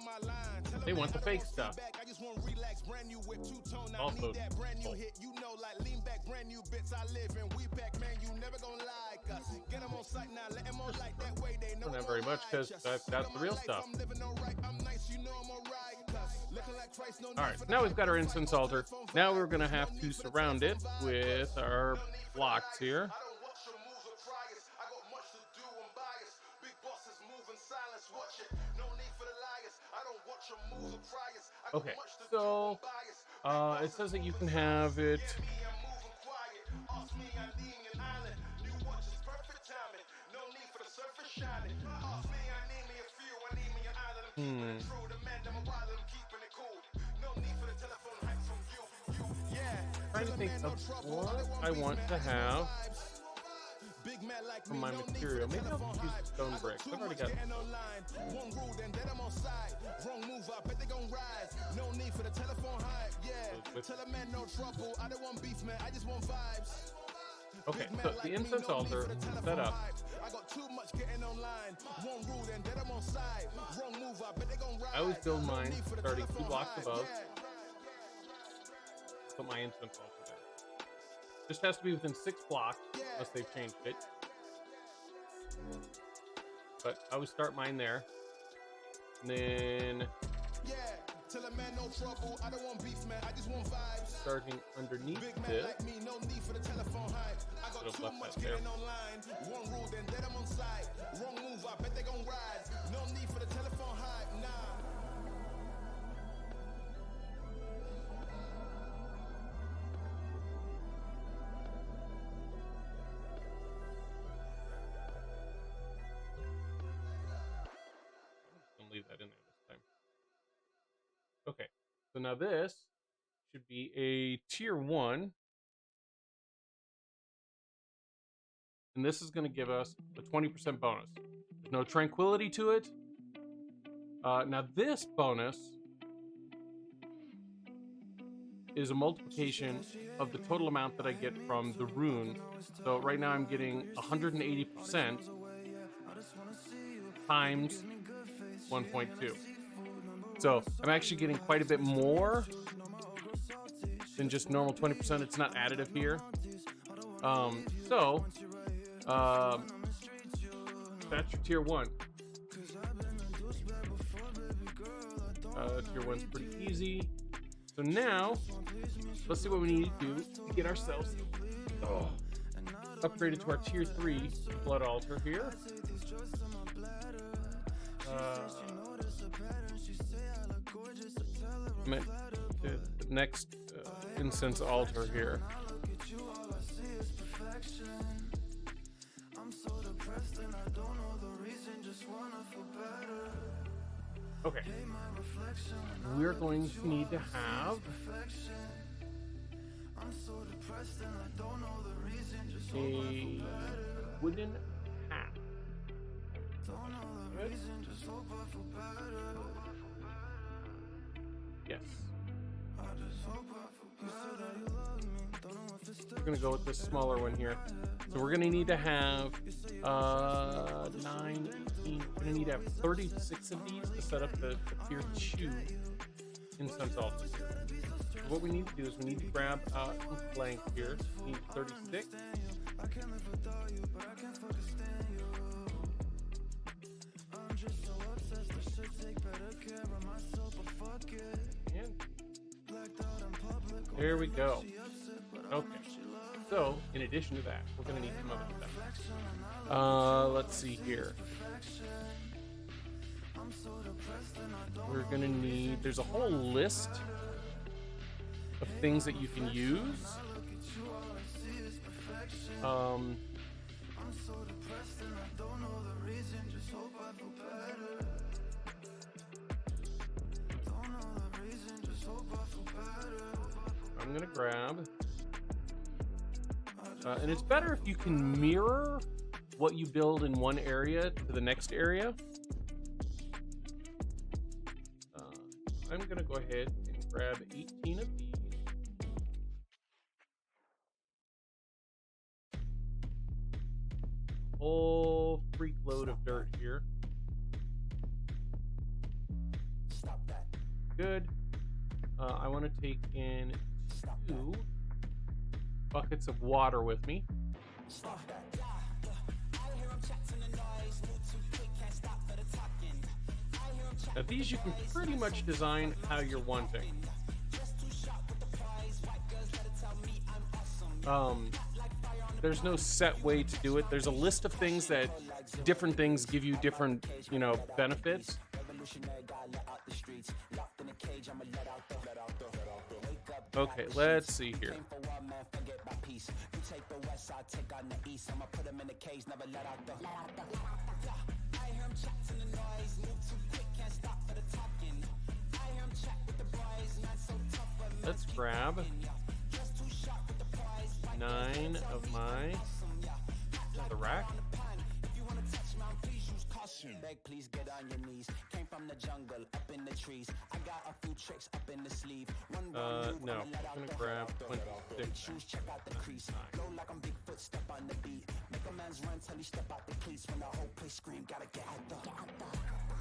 They want the fake stuff. I just want relax, brand new whip, two-tone. I Also need that brand new coal. hit. You know, like lean back, brand new bits. I live in we pack, man. You never gonna like us. Get them on sight now, let them on like that way. They know Don't have very much because I've got the real stuff. I'm living alright. I'm nice, you know I'm alright. Looking like Christ, no need Alright, for now the we've got our incense altar. Now we're going to have to surround it with our blocks here. Okay, so it says that you can have it. Trying to think of what I want to have from my material. Maybe I'll use stone bricks. I've already got. One rule, then I'm on side. Wrong move, I bet they gon' rise. No need for the telephone hype. Yeah, tell a man no trouble. I don't want beef, man. I just want vibes. Okay, so the incense altar is set up. I got too much getting online. One rule, then I'm on side. Wrong move, I bet they gon' rise. I always build mine starting 2 blocks above. Put my incense altar there. Just has to be within 6 blocks, unless they've changed it. But I would start mine there. And then tell a man no trouble. I don't want beef, man. I just want vibes. Starting underneath Big man this. like me, no need for the telephone hype. I got too much getting online. One rule, then I'm on side. Wrong move, I bet they gon' rise. No need for the telephone hype, nah. Leave that in there this time. Okay, so now this should be a tier 1. And this is going to give us a 20% bonus. There's no tranquility to it. Now this bonus is a multiplication of the total amount that I get from the rune. So right now I'm getting 180% times 1.2. So I'm actually getting quite a bit more than just normal 20%. It's not additive here. That's your tier 1. Tier 1's pretty easy. So now, let's see what we need to do to get ourselves upgraded to our tier 3 blood altar here. The next incense altar here. Okay. We're going to need to have a wooden hat. Good. Yes. We're gonna go with this smaller one here. So we're gonna need to have 9, 18. We're gonna need to have 36 of these to set up the tier 2 incense altar. So what we need to do is we need to grab some blank here. We need 36. And there we go. Okay. So, in addition to that, we're going to need some other stuff. Let's see here. We're going to need... There's a whole list of things that you can use. I'm going to grab... and it's better if you can mirror what you build in one area to the next area. I'm going to go ahead and grab 18 of these. Whole freak load of dirt here. Stop that. Good. I want to take in 2 buckets of water with me. Now these you can pretty much design how you're wanting. there's no set way to do it. There's a list of things that different things give you different, you know, benefits. Okay, let's see here. Let's grab 9 of my the rack. Beg, please get on your knees. Came from the jungle, up in the trees. I got a few tricks up in the sleeve. No, I'm gonna grab 26. Shoes, check out the crease. Blow like I'm Bigfoot, step on the beat. Make a man's run till he step out the cleats. When the whole place scream, gotta get out the.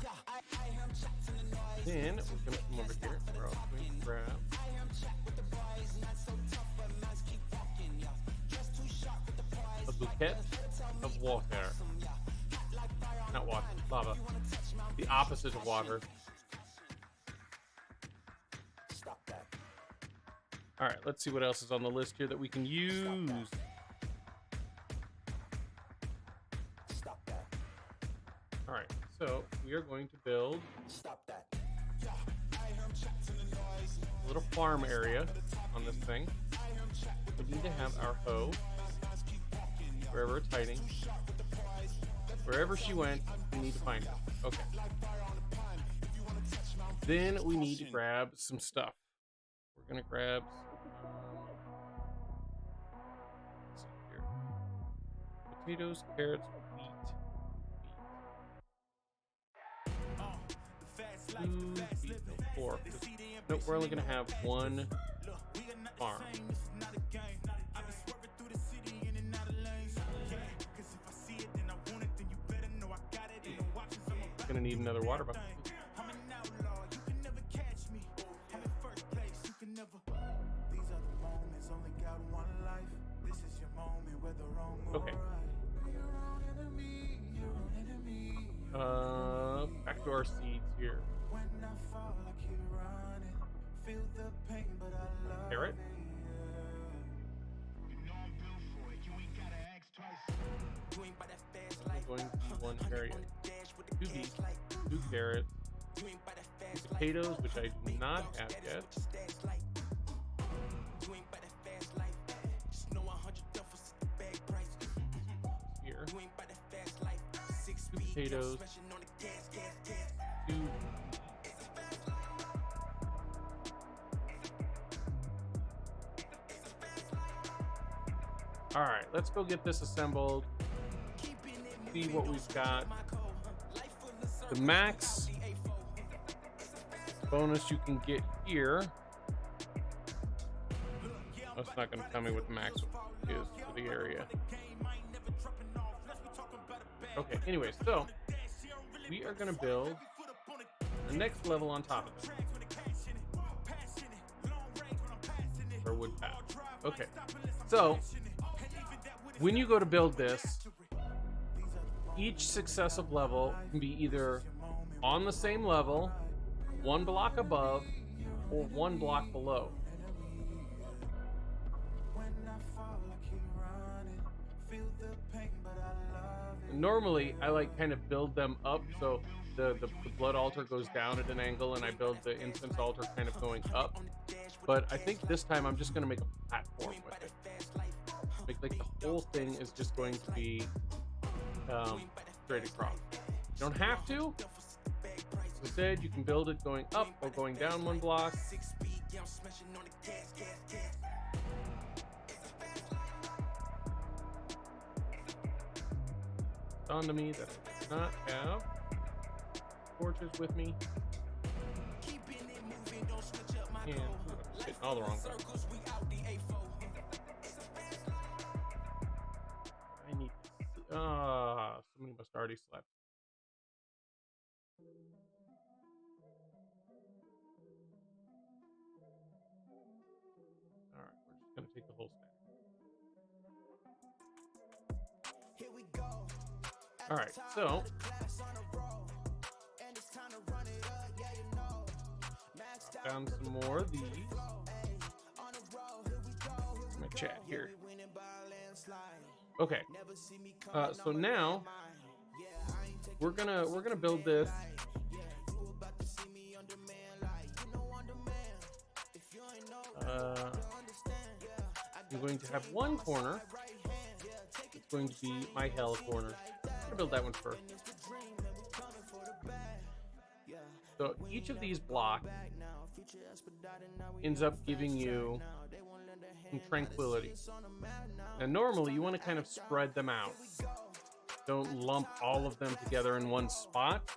Yeah, I am chatting the noise. Then we're gonna come over here. We're also going to grab I am chat with the boys, not so tough, but man's keep walking. Yeah, just too sharp with the prize. a bouquet of water. Not water, lava. The opposite of water. All right, let's see what else is on the list here that we can use. All right, so we are going to build a little farm area on this thing. We need to have our hoe wherever it's hiding. Wherever she went, we need to find her. Okay. Then we need to grab some stuff. We're gonna grab let's see here. Potatoes, carrots, wheat. 4. Nope, we're only gonna have one farm. Gonna need another water bucket. Okay. Back to our seeds here. Carrot. Going to one area. 2 beets, 2 carrots, 2 potatoes, which I do not have yet. Here. 2 potatoes, 2. All right, let's go get this assembled. See what we've got. The max bonus you can get here. Oh, it's not going to tell me what the max is for the area. Okay, anyway, so we are going to build the next level on top of it. Or wood path. Okay, so when you go to build this, each successive level can be either on the same level, 1 block above, or 1 block below. Normally, I like kind of build them up, so the blood altar goes down at an angle, and I build the incense altar kind of going up. But I think this time I'm just going to make a platform with it. Like the whole thing is just going to be straight across. You don't have to. Instead, you can build it going up or going down 1 block. Dawned to me that I do not have torches with me. And I'm hitting all the wrong buttons. I need. Somebody must already slept. All right, we're just gonna take the whole stack. All right, so found some more of these. My chat here. Okay. So now we're gonna build this. I'm going to have one corner. It's going to be my hell corner. I'm gonna build that one first. So each of these blocks ends up giving you some tranquility. Now normally you want to kind of spread them out. Don't lump all of them together in one spot.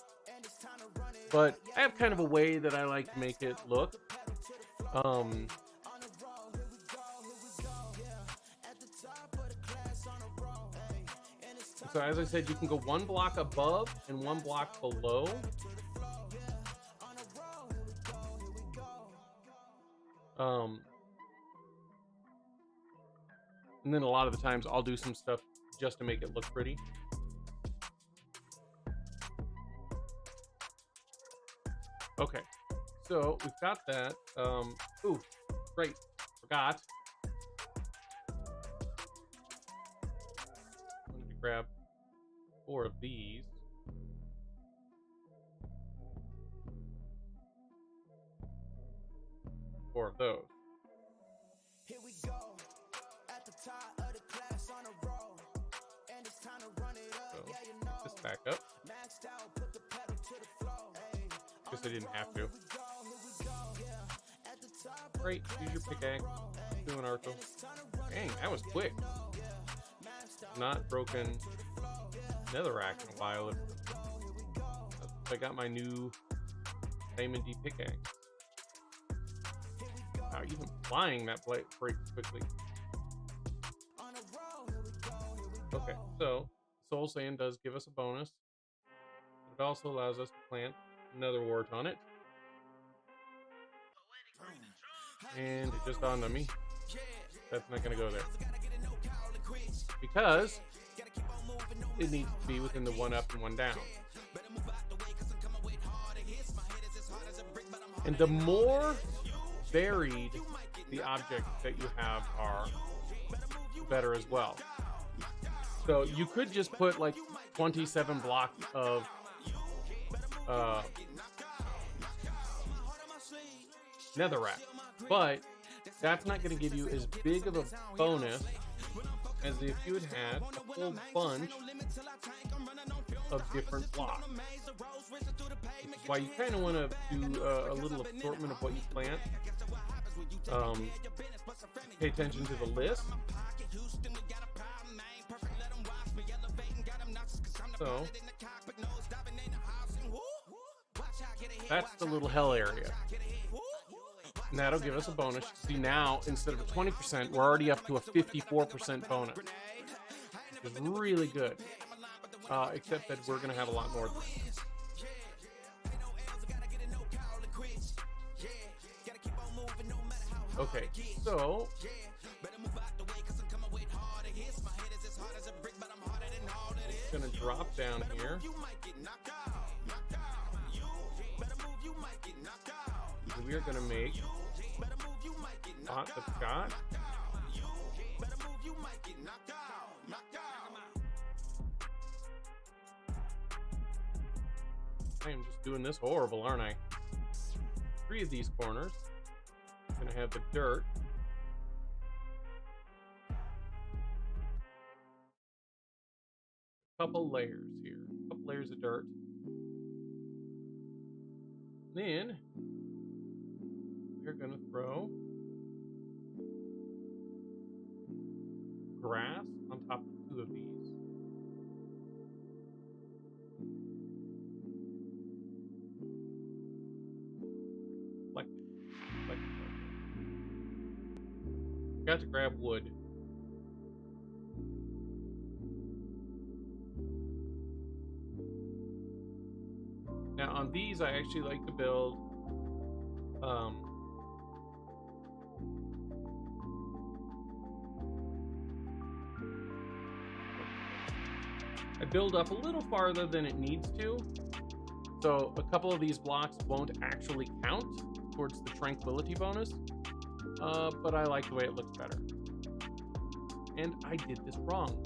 But I have kind of a way that I like to make it look. So as I said, you can go one block above and one block below. And then a lot of the times I'll do some stuff just to make it look pretty. Okay, so we've got that. Ooh, great, forgot. I'm going to grab 4 of these. Four of those. Here we go. At the top of the class on a roll. And it's time to run it up. So, Yeah, you know. this back up. Maxed out, put the pedal to the floor. Guess I didn't have to. Great, use your pickaxe. Do an arco. Dang, that was quick. Not broken netherrack in a while. I got my new Diamond D pickaxe. Wow, even flying that blade breaks quickly. Okay, so soul sand does give us a bonus. It also allows us to plant another wart on it. And it just dawned on me. That's not going to go there. Because it needs to be within the 1 up and 1 down. And the more varied the objects that you have are, better as well. So you could just put like 27 blocks of netherrack, but that's not going to give you as big of a bonus as if you had had a whole bunch of different blocks. Which is why you kind of want to do a little assortment of what you plant. Pay attention to the list. So that's the little hell area. And that'll give us a bonus. See, now instead of a 20%, we're already up to a 54% bonus. Which is really good. Except that we're going to have a lot more of this. Okay, so I'm going to drop down here. So we are going to make pot the shot. I am just doing this horrible, aren't I? 3 of these corners. I'm going to have the dirt. A couple layers here. A couple layers of dirt. Then we're going to throw grass on top of 2 of these. Got to grab wood. Now on these I actually like to build I build up a little farther than it needs to, so a couple of these blocks won't actually count towards the tranquility bonus. But I like the way it looks better. And I did this wrong.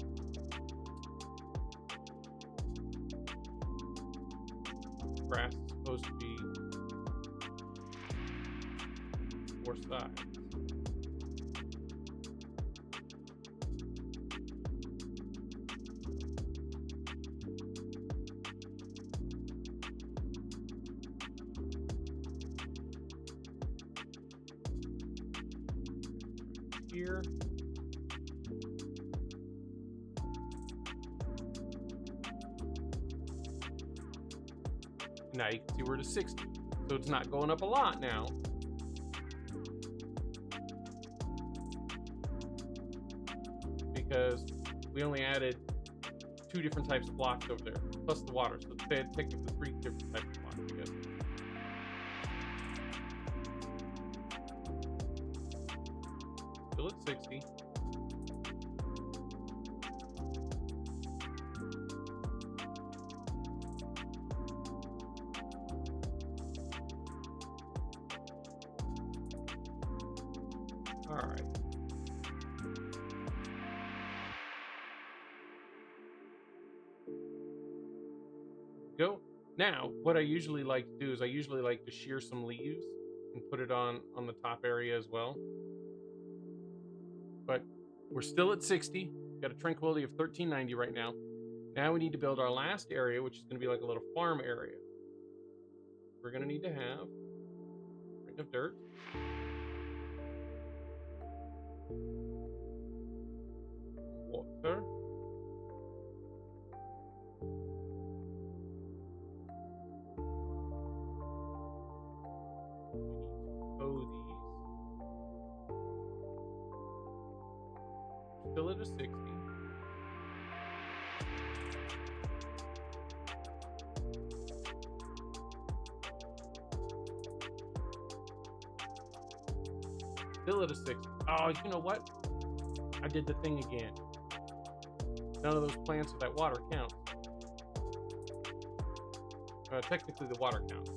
grass is supposed to be 4 sides. Here. Now you can see we're to 60. So it's not going up a lot now. Because we only added 2 different types of blocks over there, plus the water. So it's technically 3 different types of blocks, I guess. Still at 60. All right. Go. Now, what I usually like to do is I usually like to shear some leaves and put it on the top area as well. But we're still at 60. Got a tranquility of 1390 right now. Now we need to build our last area, which is going to be like a little farm area. We're going to need to have a ring of dirt. Water. Still at a 60. Still at a 60. Oh, you know what? I did the thing again. None of those plants with that water counts. Technically, the water counts.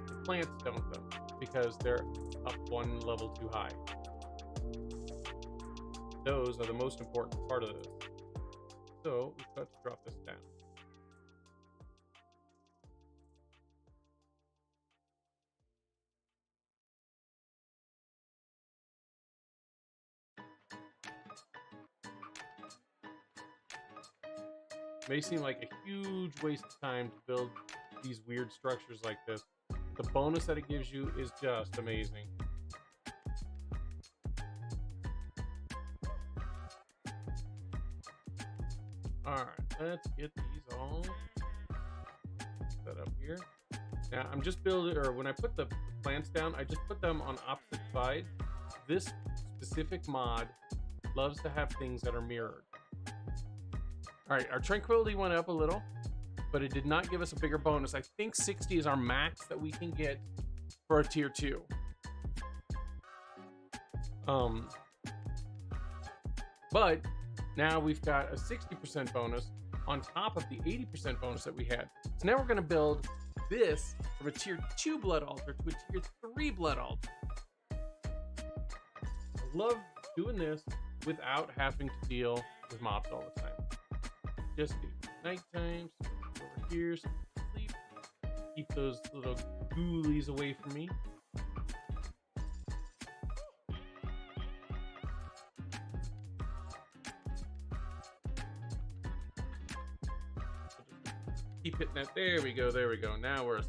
The plants don't, though, because they're up 1 level too high. Those are the most important part of this. So we've got to drop this down. May seem like a huge waste of time to build these weird structures like this. The bonus that it gives you is just amazing. Alright, let's get these all set up here. Now, I'm just building, or when I put the plants down, I just put them on opposite sides. This specific mod loves to have things that are mirrored. Alright, our tranquility went up a little, but it did not give us a bigger bonus. I think 60 is our max that we can get for a tier 2. But now we've got a 60% bonus on top of the 80% bonus that we had. So now we're going to build this from a tier 2 blood altar to a tier 3 blood altar. I love doing this without having to deal with mobs all the time. Just nighttime, over here, sleep, keep those little ghoulies away from me. Keep hitting that. There we go. There we go. Now we're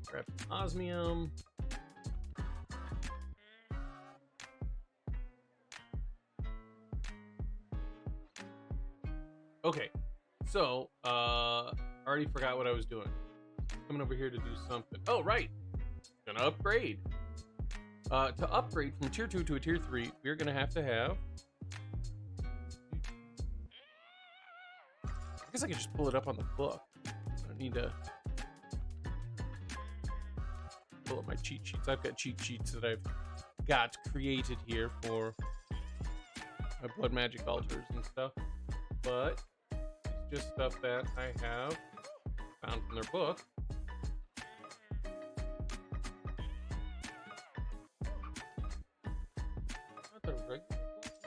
grab osmium. Okay, so I already forgot what I was doing. Coming over here to do something. Oh, right. Gonna upgrade. To upgrade from tier 2 to a tier 3, we're gonna have to have. I guess I could just pull it up on the book. I don't need to pull up my cheat sheets. I've got cheat sheets that I've got created here for my blood magic altars and stuff, but it's just stuff that I have found from their book. Not the regular book.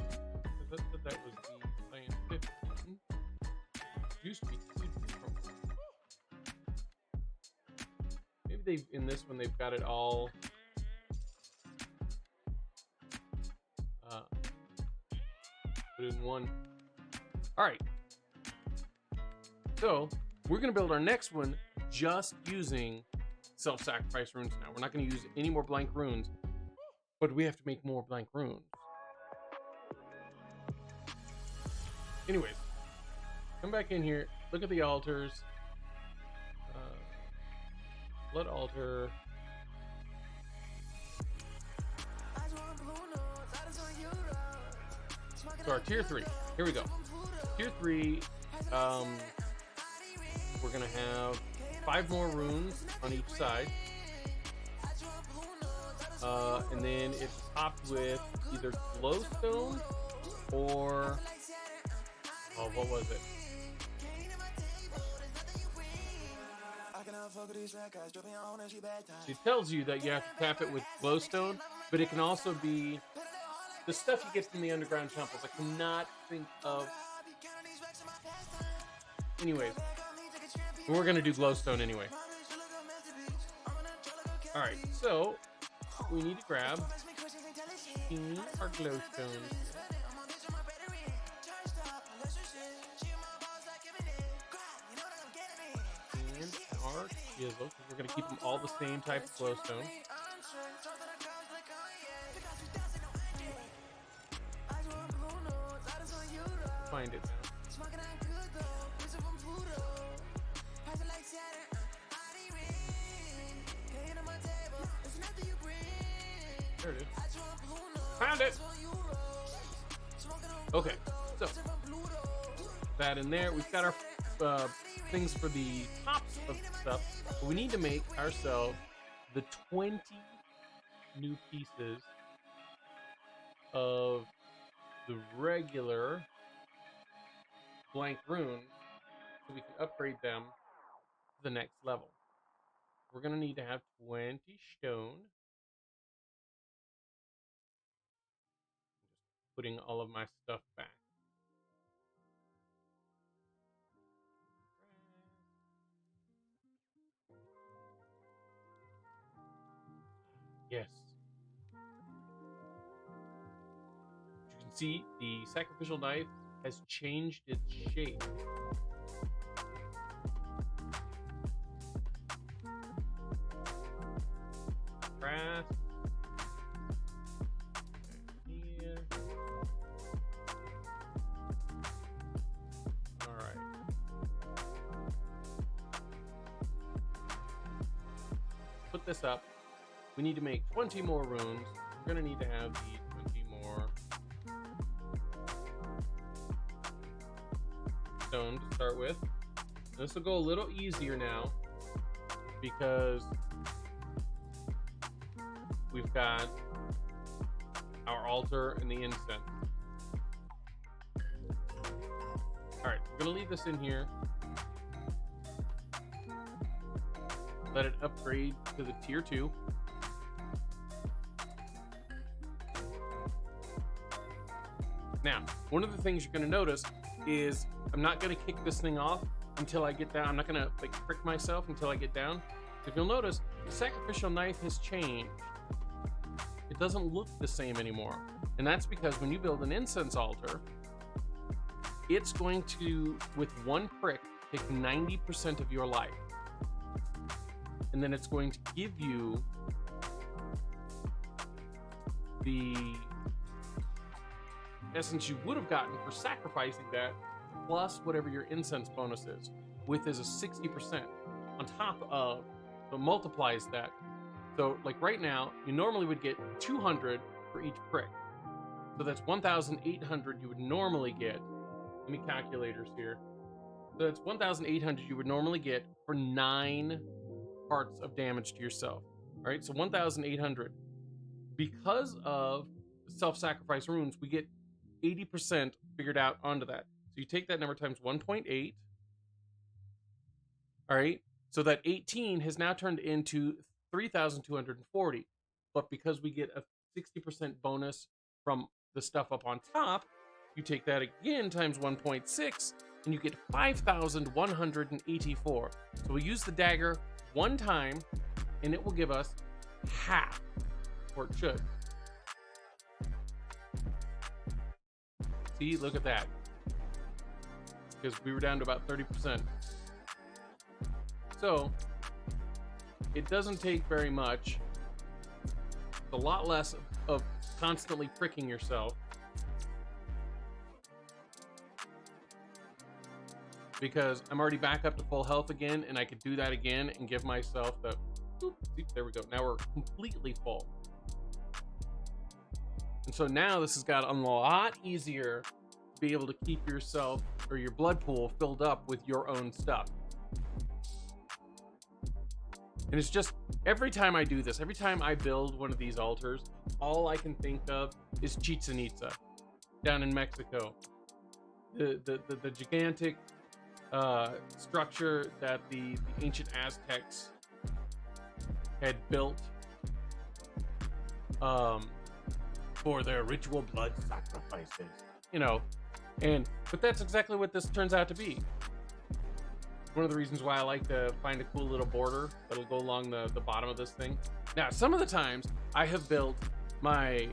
they've, in this one, they've got it all put in one. All right. So we're going to build our next one just using self-sacrifice runes now. We're not going to use any more blank runes, but we have to make more blank runes. Anyways, come back in here. Look at the altars. Blood altar. So our tier 3. Here we go. Tier 3. We're gonna have 5 more runes on each side. And then it's topped with either glowstone or what was it? It tells you that you have to tap it with glowstone, but it can also be the stuff you get from the underground temples. I cannot think of. Anyways, we're gonna do glowstone anyway. All right, so we need to grab our glowstone. Our chisel, because we're going to keep them all the same type of glowstone. Find it now. There it is. Found it! Okay, so that in there. We've got our things for the tops of the stuff, but we need to make ourselves the 20 new pieces of the regular blank runes so we can upgrade them to the next level. We're going to need to have 20 stone. Just putting all of my stuff back. Yes. You can see the sacrificial knife has changed its shape. Craft. Here. All right. Put this up. We need to make 20 more runes. We're going to need to have the 20 more stone to start with. This will go a little easier now because we've got our altar and the incense. All right, we're going to leave this in here. Let it upgrade to the tier 2. Now, one of the things you're going to notice is I'm not going to kick this thing off until I get down. I'm not going to like prick myself until I get down. If you'll notice, the sacrificial knife has changed. It doesn't look the same anymore. And that's because when you build an incense altar, it's going to, with one prick, take 90% of your life. And then it's going to give you the essence you would have gotten for sacrificing that, plus whatever your incense bonus is, with is a 60% on top of, so it multiplies that. So like right now, you normally would get 200 for each prick. So that's 1,800 you would normally get. Let me calculators here. So that's 1,800 you would normally get for 9 parts of damage to yourself. All right, so 1,800. Because of self-sacrifice runes, we get 80% figured out onto that. So you take that number times 1.8. All right, so that 18 has now turned into 3,240. But because we get a 60% bonus from the stuff up on top, you take that again times 1.6 and you get 5,184. So we use the dagger one time and it will give us half, or it should. See, look at that. Because we were down to about 30%. So, it doesn't take very much. It's a lot less of constantly pricking yourself. Because I'm already back up to full health again, and I could do that again and give myself the... See, there we go. Now we're completely full. And so now this has got a lot easier to be able to keep yourself or your blood pool filled up with your own stuff. And it's just, every time I do this, every time I build one of these altars, all I can think of is Chichen Itza down in Mexico. The gigantic structure that the ancient Aztecs had built for their ritual blood sacrifices, you know. But that's exactly what this turns out to be. One of the reasons why I like to find a cool little border that'll go along the bottom of this thing. Now, some of the times I have built my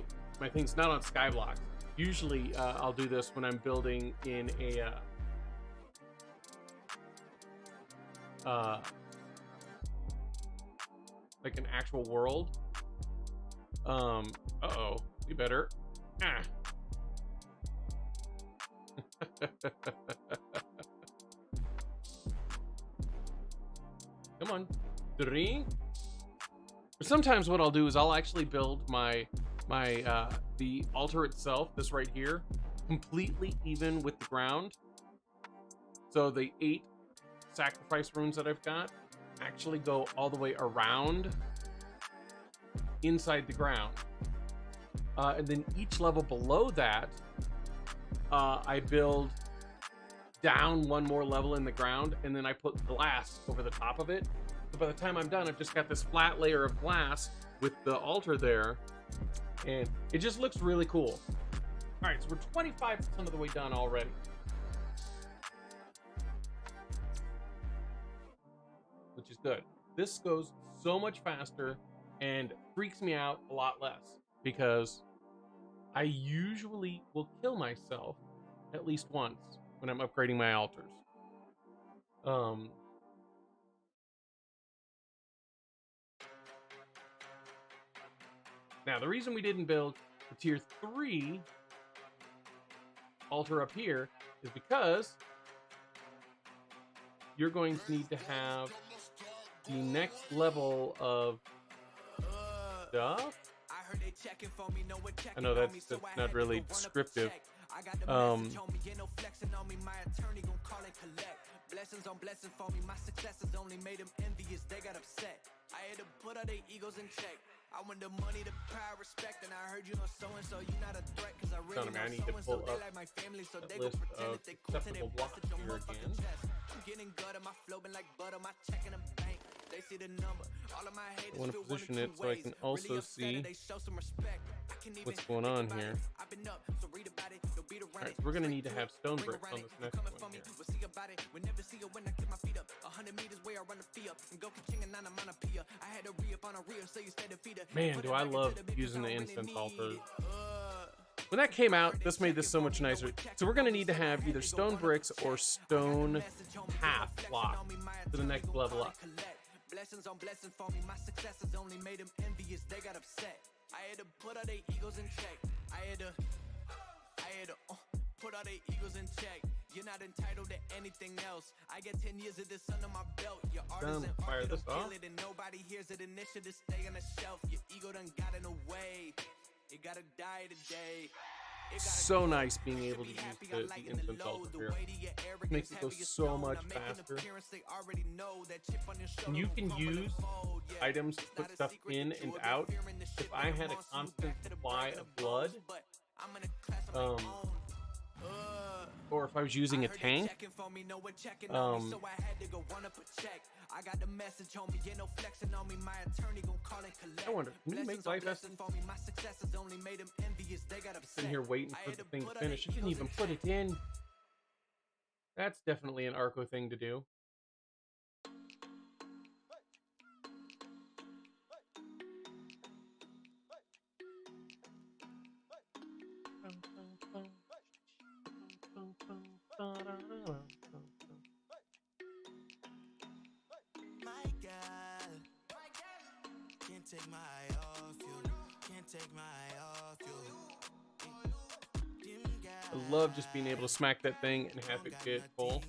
things not on skyblocks. Usually I'll do this when I'm building in a like an actual world. Uh-oh, you better. Come on, drink. But sometimes what I'll do is I'll actually build the altar itself, this right here, completely even with the ground. So the 8 sacrifice runes that I've got actually go all the way around inside the ground. And then each level below that, I build down one more level in the ground, and then I put glass over the top of it. So by the time I'm done, I've just got this flat layer of glass with the altar there, and it just looks really cool. All right, so we're 25% of the way done already. Which is good. This goes so much faster and freaks me out a lot less, because I usually will kill myself at least once when I'm upgrading my altars. Now, the reason we didn't build the tier 3 altar up here is because you're going to need to have the next level of stuff. I know that's not really descriptive. Blessings on blessings for me, my successes only made them envious, they got upset. I had to put all their egos in check. I want the money, the power, respect, and I heard you on so-and-so, you not a threat, cause I really know so-and-so, they like my family, so they gon' pretend that they cool till they bust at your motherfucking chest. I'm getting gutter, my flow been like butter, my check in the bank. They see the number, all of my haters I want to feel position it so I can also see what's going on here. Alright, so we're going to need to have stone bricks on this next one here. Man, do I love using the incense altars. When that came out, this made this so much nicer. So we're going to need to have either stone bricks or stone half block to the next level up. Blessings on blessings for me, my successes only made them envious, they got upset. I had to put all their egos in check. I had to put all their egos in check. You're not entitled to anything else. I get 10 years of this under my belt. Your artisan art, don't feel it and nobody hears it. Initiative stay on the shelf. Your ego done got in the way. It gotta die today. So nice being able to use the incense altar here. It makes it go so much faster. And you can use items to put stuff in and out. If I had a constant supply of blood, or if I was using a tank, I wonder, can you make life essence? Sitting here waiting for the thing to finish. You didn't even put it in. That's definitely an Arco thing to do. take my eye off you. Can't take my eye off you. I love just being able to smack that thing and have it get full.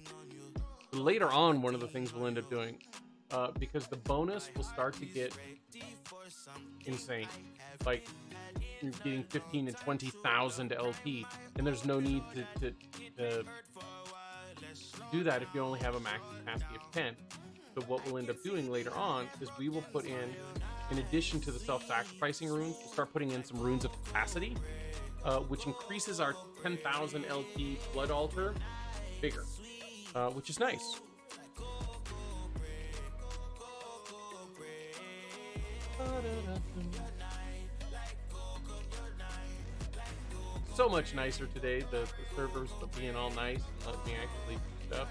Later on, one of the things we'll end up doing, because the bonus will start to get insane. Like, you're getting 15 and 20,000 LP, and there's no need to do that if you only have a max capacity of 10. So what we'll end up doing later on is we will put in addition to the self-sacrificing runes, we'll start putting in some runes of capacity, which increases our 10,000 LP blood altar bigger, which is nice. So much nicer today. The servers being all nice and letting me actually do stuff.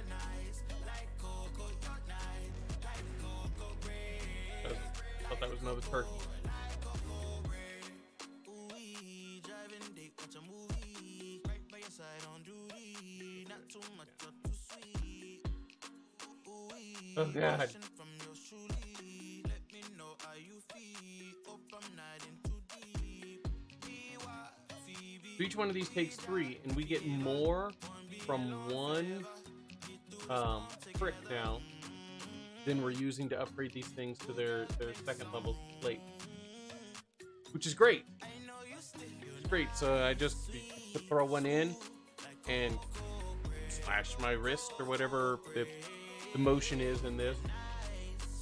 I thought that was another turkey. Oh God. So each one of these takes 3, and we get more from one trick now than we're using to upgrade these things to their second level plate, which is great. It's great. So I just throw one in and slash my wrist or whatever the motion is in this.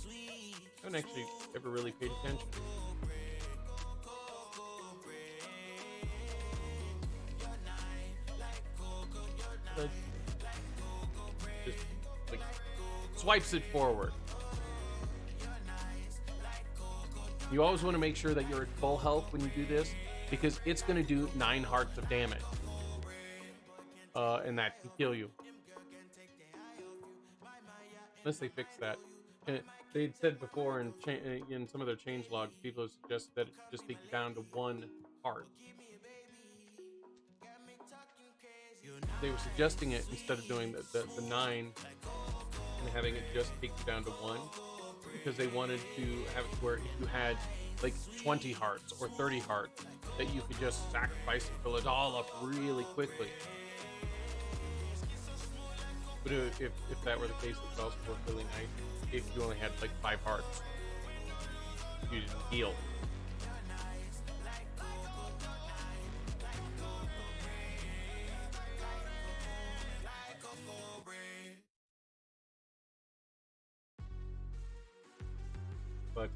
I haven't actually ever really paid attention. Just like swipes it forward. You always want to make sure that you're at full health when you do this, because it's going to do 9 hearts of damage, and that can kill you unless they fix that. And they'd said before in some of their change logs, people have suggested that it should just take you down to 1 heart. They were suggesting it instead of doing the 9 and having it just take you down to 1, because they wanted to have it where if you had like 20 hearts or 30 hearts, that you could just sacrifice and fill it all up really quickly. But if that were the case, it would also work really nice if you only had like 5 hearts. You didn't heal. But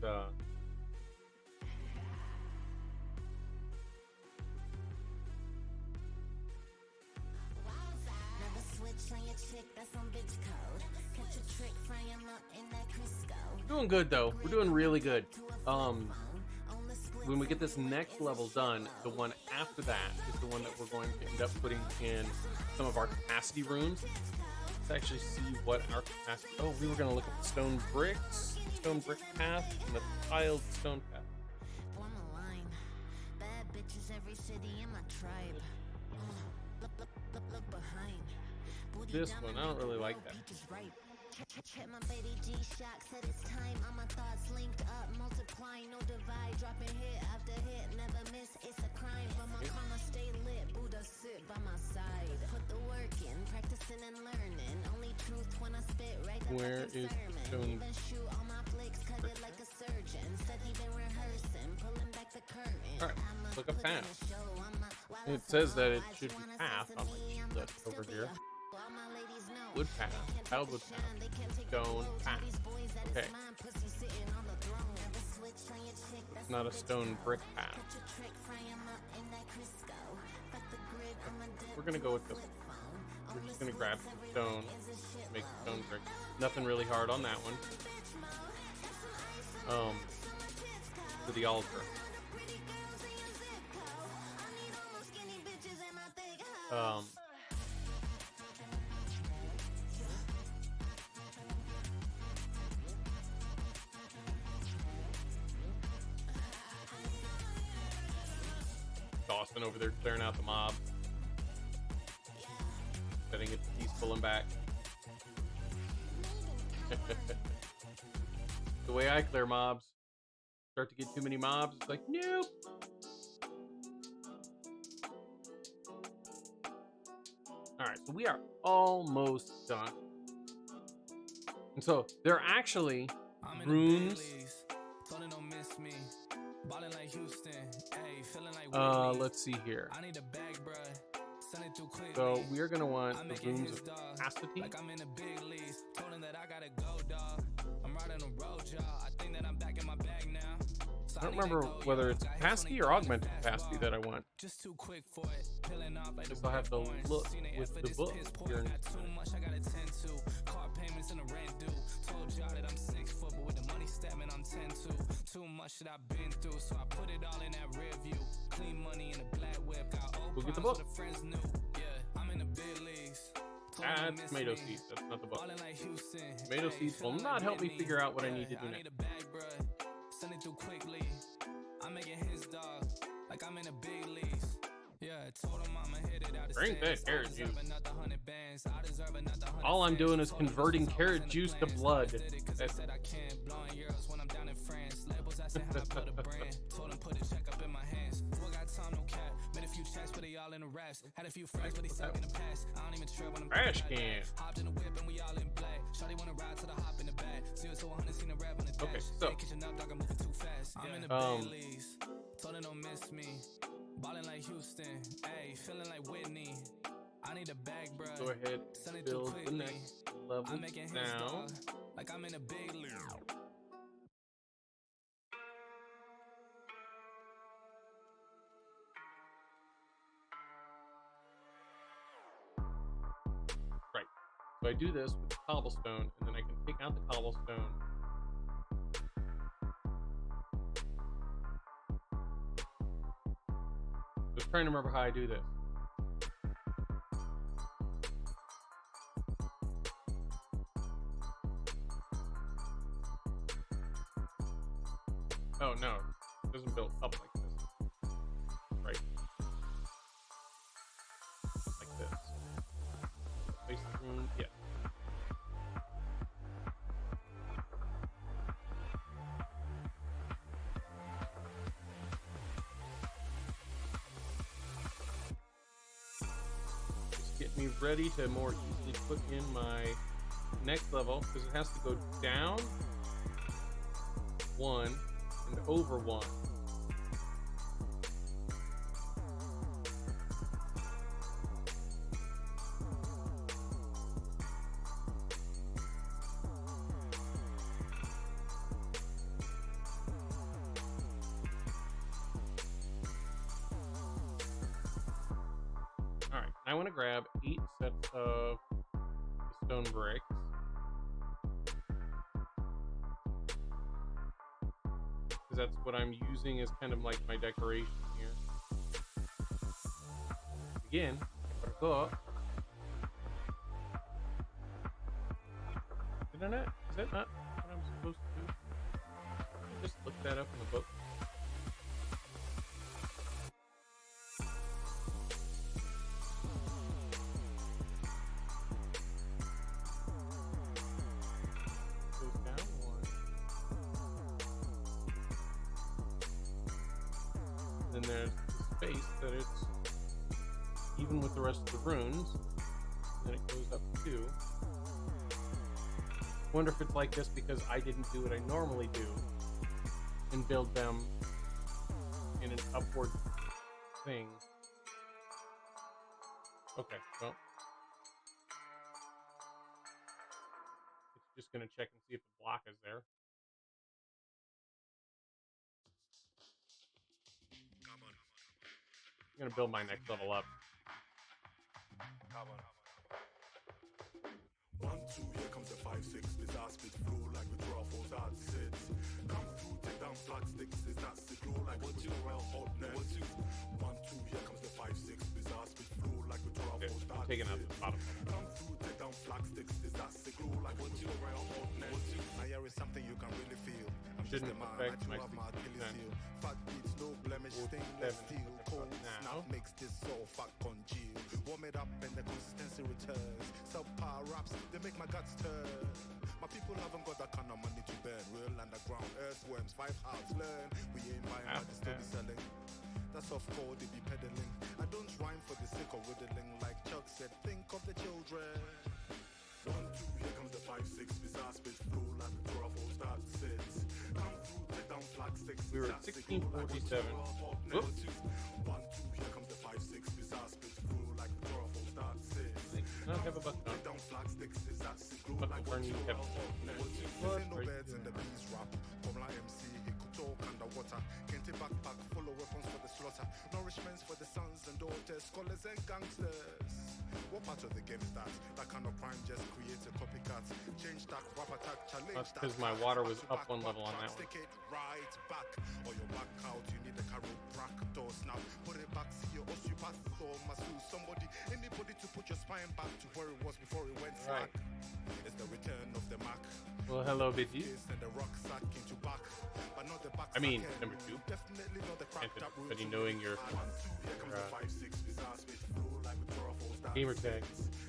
doing good though. We're doing really good. When we get this next level done, the one after that is the one that we're going to end up putting in some of our capacity runes. Let's actually see what our capacity. Oh, we were going to look at the stone brick path, and the tiled stone path. This one, I don't really like that. My baby G-Shock said it's time. All my thoughts linked up, multiplying, no divide, dropping hit after hit, never miss, it's a crime. But my karma stay lit, Buddha sit by my side. Put the work in, practicing and learning. Only truth when I spit, right? Where is stone? Even shoot all my flicks, cut it like a surgeon. Steady been rehearsing, pulling back the curtain. Alright, look up path. It says that it should be path on my list over here. Wood path, tiled wood path, stone path. Okay. It's not a stone brick path. We're gonna go with this one. We're just gonna grab some stone, make the stone brick. Nothing really hard on that one. For the altar. Dawson over there clearing out the mob. Setting it peaceful and back. The way I clear mobs. start to get too many mobs, it's like, nope. Alright, so we are almost done. And so there are actually runes. Let's see here. So we are gonna want the runes of capacity. Like I'm in the big leagues. Told him that I gotta go, dog. I'm riding a road, y'all. I think that I'm back in my bag now. So I don't remember whether it's capacity or augmented capacity that I want. Just too quick for it. Peeling off like Guess I'll have to look with the book here in too much I gotta tend to. Car payments and the rent due. Told y'all that I'm 6 foot, but with the money stabbing, I'm 10 too. Too much that I've been through, so I put it all in that rear view. Clean money in a black whip. Got old Go get the problems book. with friends new. Yeah, I'm in the big leagues. Add tomato seeds. That's not the book. Tomato seeds will not help me figure out what I need to do next. Send it through quickly. I'm making his dog like I'm in the big leagues. Yeah, told him I'ma hit it out of Drink that carrot juice. bands. I deserve another 100 All I'm doing is Told him converting it's carrot always in juice the to plans. blood. Did it 'cause I That's said I can't. Blowing euros when I'm down in France. Labels asking how I build a brand. Told him put a check up in my hands. Boy got time, no cap. Made a few checks, but they all in the raps. Had a few friends, but they suck in the past. I don't even trip when I'm Trash thinking can. like that. Hopped in the whip and we all in play. Shawty wanna ride to the hop in the back. 0 to 100, seen a rap on the dash. Okay, so Ain't catching up, dog, I'm moving too fast. I'm in the big leagues. Told her don't miss me. Ballin' like Houston. Ayy, feeling like Whitney. I need a bag, bruh. go ahead Send and it through build the quickly. next level I'm making his now. dog like I'm in a big league. Right. So I do this with cobblestone, and then I can take out the cobblestone. Just trying to remember how I do this. Oh no, it doesn't build up like this. Right. Like this. Place the rune, yeah. Just get me ready to more easily put in my next level, because it has to go down 1 and over 1. Alright, I want to grab 8 sets of the stone bricks. Because that's what I'm using as kind of like my decoration here. Again, forgot. Did I not? Is that not what I'm supposed to do? I just look that up in the book. Goes down 1. Then there's the space that it's even with the rest of the runes. Then it goes up 2. Wonder if it's like this because I didn't do what I normally do and build them in an upward thing. Okay, well, it's just gonna check and see if the block is there. I'm gonna build my next level up. 1, 2, here comes the 5, 6. Disaster flow like the 12 falls out sits. Come through, take down flag sticks. Is that signal like what you around hotness? 1, 2, here comes the 5, 6. Disaster flow like the 12 Okay, falls I'm out taking out the sits. bottom. Come through, take down flag sticks. Is that signal like what you around hotness? Now here is something you can really feel. I'm just a Shouldn't man, affect I my chew up my Achilles 60%. heel. Fat beats, no blemish, stainless steel. Cold now. snap makes this soul fat congeal. Warm it up and the consistency returns. Subpar raps, they make my guts turn. My people haven't got that kind of money to burn. Real underground earthworms, 5 hearts learn. We ain't buying, but they still be selling. That's off code, they be peddling. I don't rhyme for the sake of whittling. Like Chuck said, think of the children. 1, 2, here comes the 5-6. Bizarre spit flow like the truffle start sits. Come through, take down flag sticks. We were at 1647. Whoops. 1, 2, here comes the 5-6. Bizarre spit flow like the truffle start sits. I don't have a button. Take down flag sticks. Is that sick? But Like turn you have There's no birds in the bees rap. Come like MC, he could talk underwater. Kente backpack full of weapons for the slaughter. Nourishments for the sons and daughters, scholars and gangsters. What part of the game is that? That kind of crime just creates a copycat. Change that, rap attack, challenge That's that. because my water was up one level on that one. Stick it right back. Or your back out, you need a chiropractor snap. Put it back, see your osteopath or masseuse. Somebody, anybody to put your spine back to where it was before it went slack. It's the return of the Mac. Well, hello, Biddy. And the rucksack into back, but not the back. I mean, number 2. Definitely not the crap that rules. Anybody knowing your gamer tag.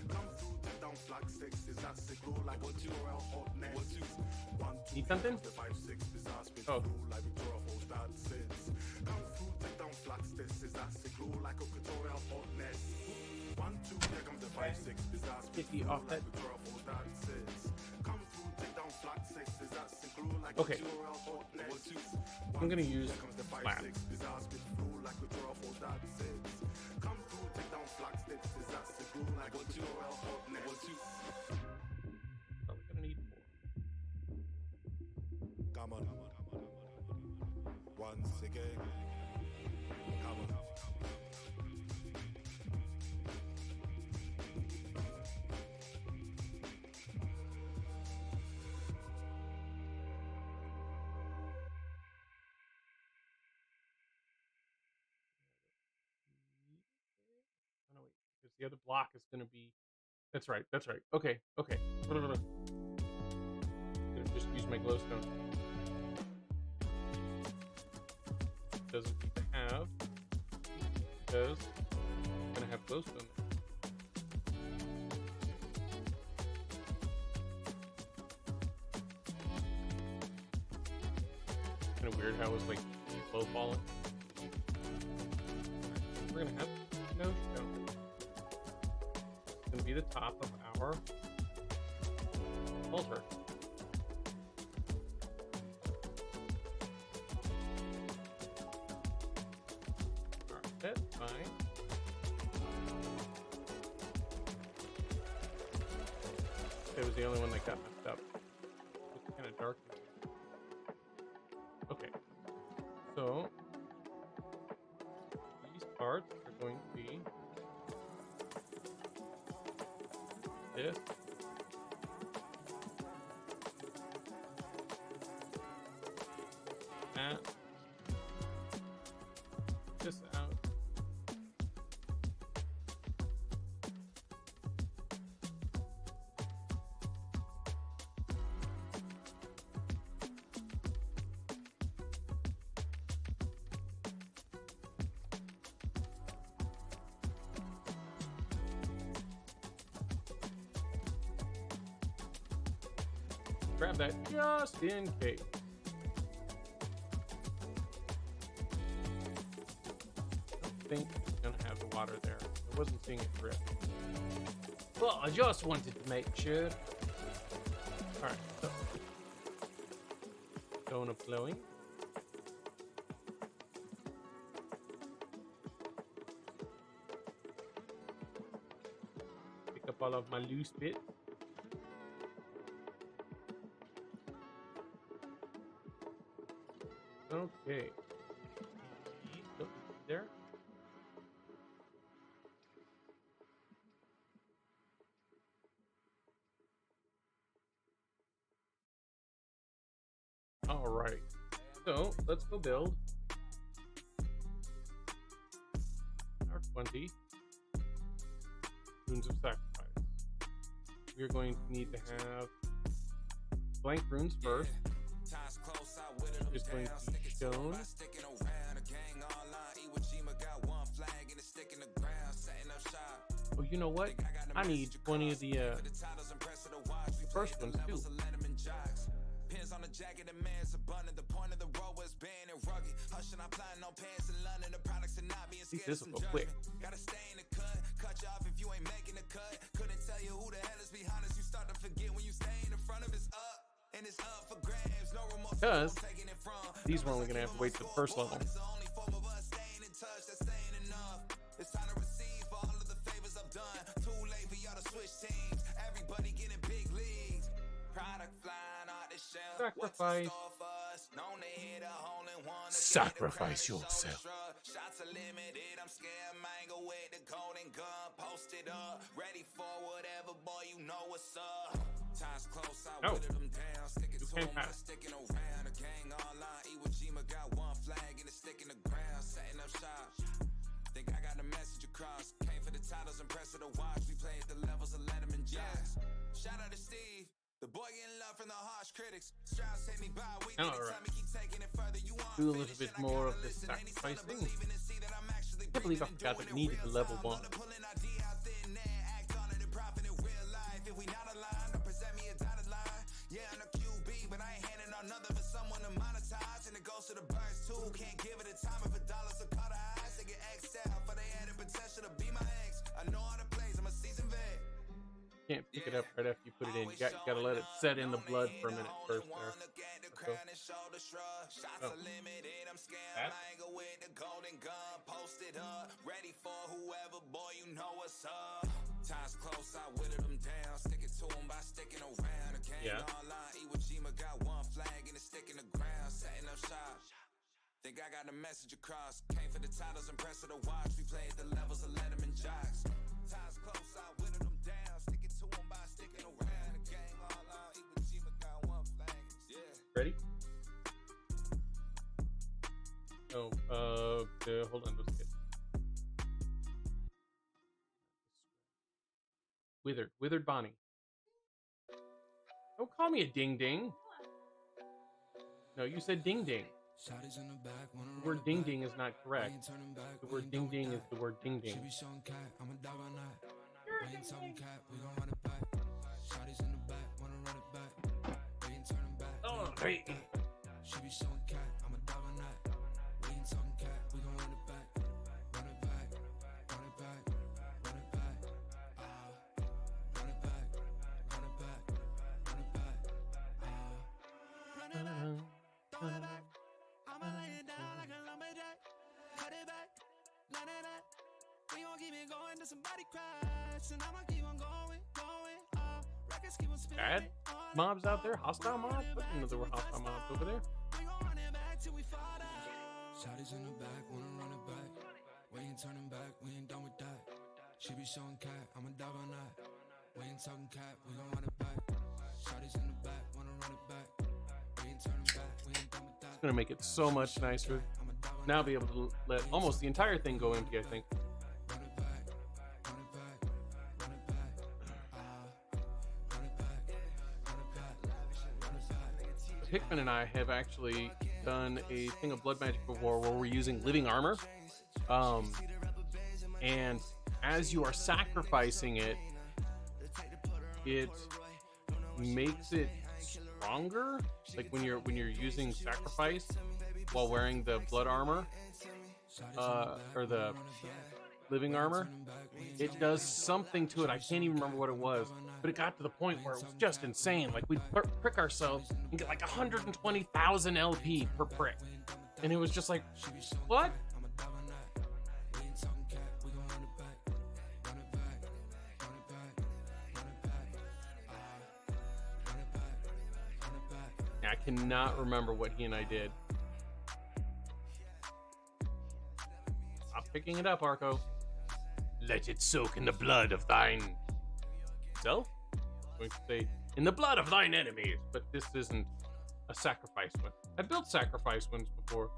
Come through, take down flag sticks. Is that sick? Roll like what you are hotness. 1, 2, Need something? the 5-6 bizarre spit. Oh. Roll like Victoria Falls that sits. Come through, take down flag sticks. Is that sick? Roll like a tutorial hotness. 1, 2, here comes the 5-6 bizarre spit. Get you off that. Victoria Falls that sits. Come through, take down flag sticks. Is that sick? Roll like Okay. tutorial hotness. I'm gonna use Here comes the flat. 5-6 bizarre spit. Roll like Victoria Falls that sits. Come through, take down flag sticks. Is that sick? Roll like a tutorial hotness. Probably gonna need 4. Come on. Once again. Come on. Oh, no, wait. Because the other block is gonna be. That's right. That's right. Okay. Okay. Gonna just use my glowstone. Doesn't need to have. Because I'm gonna have glowstone. Kind of weird how it was like low falling. We're gonna have no stone. It's gonna be the top of our altar. Alright, that's fine. It was the only one that got messed up. It's kind of dark. Okay. So these parts are going to be this. That. This out. Grab that just in case. I think it's gonna have the water there. I wasn't seeing it drip. Well, I just wanted to make sure. Alright, so stone of flowing. Pick up all of my loose bits. Okay. There. All right. So let's go build our 20 runes of sacrifice. We're going to need to have blank runes first. Just going to be stone. Oh, you know what? I need 20 of the first ones too. jocks. Pins on the jacket, the man's abundant. The point of the road was banned and rugged. Hush and I'm applying no pants in London. The products are not being scared of some judgment. Gotta stay in the cut you off if you ain't making the cut. Couldn't tell you who the hell is behind us. You start to forget when you stay in the front of it's up. And it's up for grabs, no remorse. Because these were only gonna have to wait to the first level. It's the only form of us staying in touch, that's saying enough. It's time to receive for all of the favors I've done. Too late for y'all to switch teams. Everybody getting big leagues. Product flying out the shelf. Sacrifice. Known to hit a hole in one. Sacrifice yourself. Shots are limited. I'm scared, mango with the golden gun. Posted up, ready for whatever, boy. You know what's up. Time's close, I whittled them down. Sticking to them, not sticking around. A gang online. Iwo Jima got one flag and it's sticking the ground. Setting up shop. Think I got the message across. Came for the titles and press of the watch. We played the levels of Letterman jazz. Shout out to Steve. The boy getting love from the harsh critics. Strauss hit me by a week. Anytime he keep taking it further, you want do a little bit more of this sacrifice thing. I can't believe I forgot that we needed the level 1. Yeah, I'm a QB, but I ain't handing out nothing for someone to monetize. And it goes to the birds too. Can't give it a time if a dollar's a cut of eyes. They get Excel, for they had the potential to be my ex. I know how to plays, I'm a seasoned vet. Can't pick it up right after you put it in. You gotta let it set in the blood for a minute first there. Shots are limited. I'm scared. Mango with the golden gun. Posted up. Ready for whoever, boy, you know what's up. Time's close, I whittled them down. Sticking to them by sticking around. A gang online. Iwo Jima got one flag and it's sticking the ground. Setting up shop. Think I got the message across. Came for the titles and press of the watch. We played the levels of Letterman jocks. Time's close, I whittled them down. Sticking to them by sticking around. A gang online. Iwo Jima got one flag. Yeah. Ready? Oh, hold on, let's get Withered Bonnie. Don't call me a ding ding. No, you said ding ding. The word ding ding is not correct. The word ding ding is the word ding ding. Oh, hey. Bad mobs out there? Hostile mobs? I didn't know there were hostile mobs over there. Shotties in the back, wanna run it back. We ain't turning back, we ain't done with that. She be showing cat, I'm a dog on that. We ain't talking cat, we gon' run it back. Shotties in the back, wanna run it back. We ain't turning back, we ain't done with that. It's gonna make it so much nicer. Now be able to let almost the entire thing go empty, I think. Hickman and I have actually done a thing of Bloodmagic before where we're using living armor. And as you are sacrificing it, it makes it stronger. Like when you're using sacrifice while wearing the blood armor, or the living armor, it does something to it. I can't even remember what it was, but it got to the point where it was just insane. Like we'd prick ourselves and get like 120,000 LP per prick, and it was just like, what? I cannot remember what he and I did. Stop picking it up, Arco. Let it soak in the blood of thine self? I'm going to say, in the blood of thine enemies. But this isn't a sacrifice one. I built sacrifice ones before.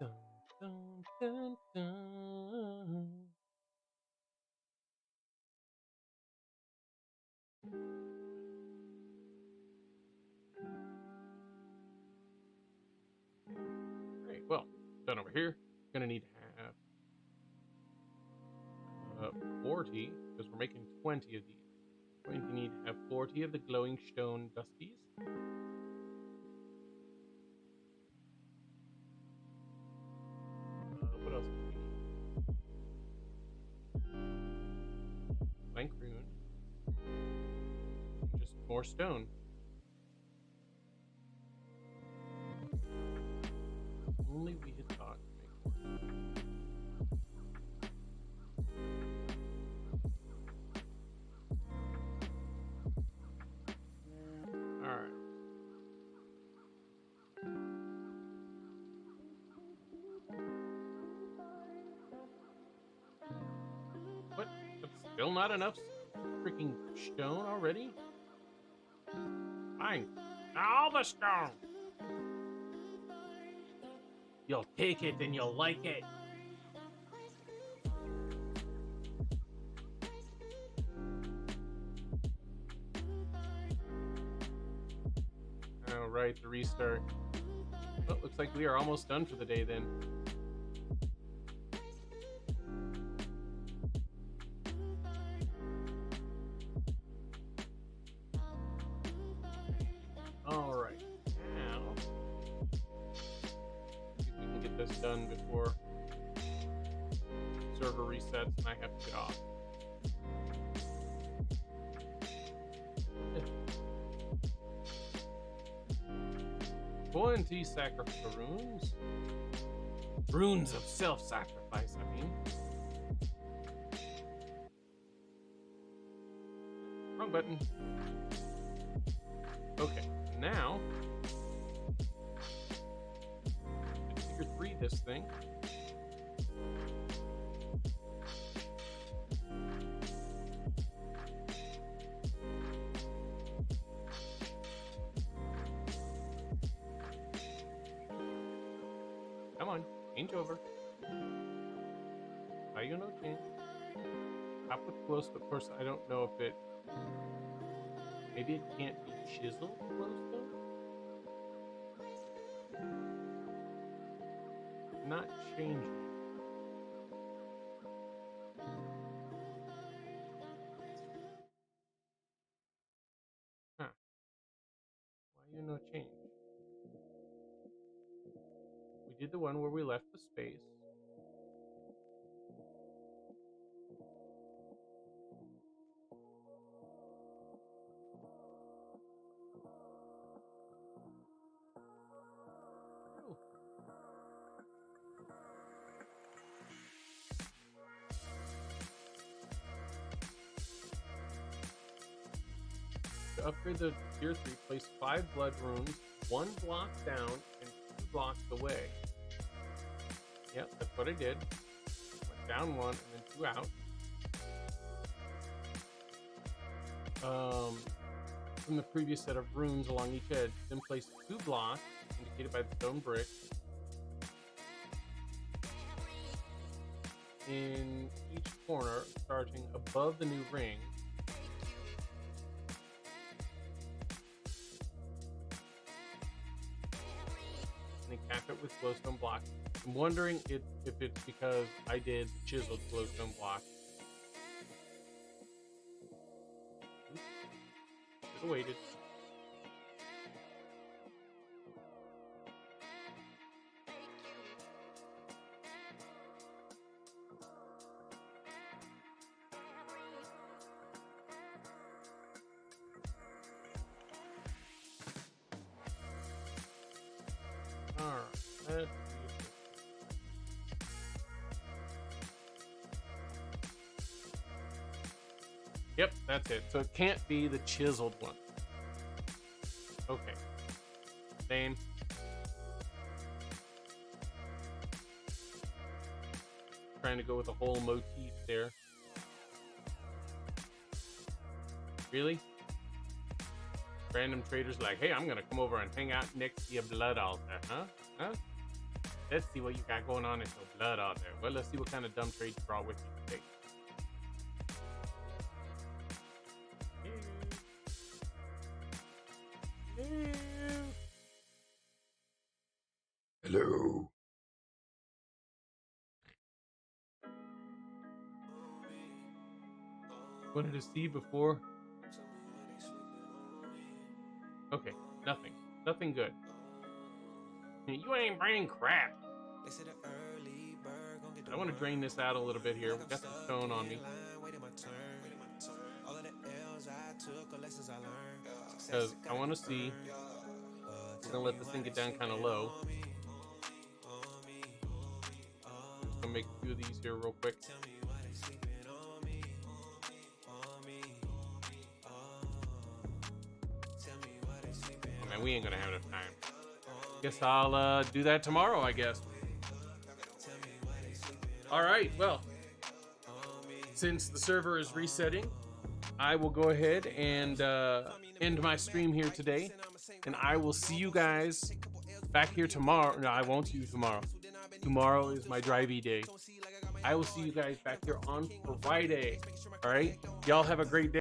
Dun, dun, dun, dun. Great, well, done over here. Gonna need to have 40 because we're making 20 of these. Going to need to have 40 of the glowing stone dusties. What else do we need? Blank rune. Just more stone. Only we had thought to make more. Alright. What? That's still not enough freaking stone already? Fine. All the stone! You'll take it and you'll like it. Alright, the restart. Well, looks like we are almost done for the day then. Alright, now see if we can get this done before server resets and I have to get off. Bounty sacrifice runes. Runes of self-sacrifice, I mean. Wrong button. Okay, now let's tier 3 this thing. Come on, change over. How you know change? Top with glowstone. Of course, I don't know if it. Maybe it can't be chiseled glowstone? Not changing. Huh. Why you no change? We did the one where we left the space. Oh. To upgrade the tier 3, place 5 blood runes, 1 block down and 2 blocks away. Yep, that's what I did. Went down 1 and then 2 out. From the previous set of runes along each edge, then place 2 blocks indicated by the stone brick in each corner, starting above the new ring. And then cap it with glowstone blocks. I'm wondering if it's because I did chiseled glowstone block. Should have waited. Alright, let's see. Yep, that's it. So it can't be the chiseled one. Okay. Same. Trying to go with a whole motif there. Really? Random traders like, hey, I'm gonna come over and hang out next to your blood altar, huh? Huh? Let's see what you got going on at your blood altar. Well, let's see what kind of dumb trade you brought with you today. Hello. Wanted to see before Okay, nothing. Nothing good. You ain't bringing crap. I want to drain this out a little bit here. We got some stone on me. Because I want to see. We're going to let this thing get down kind of low. I'm just going to make a few of these here real quick. Oh man, we ain't going to have enough time. Guess I'll do that tomorrow, I guess. All right, well, since the server is resetting, I will go ahead and end my stream here today, and I will see you guys back here tomorrow. No, I won't see you tomorrow. Tomorrow is my drivey day. I will see you guys back here on Friday. All right, y'all have a great day.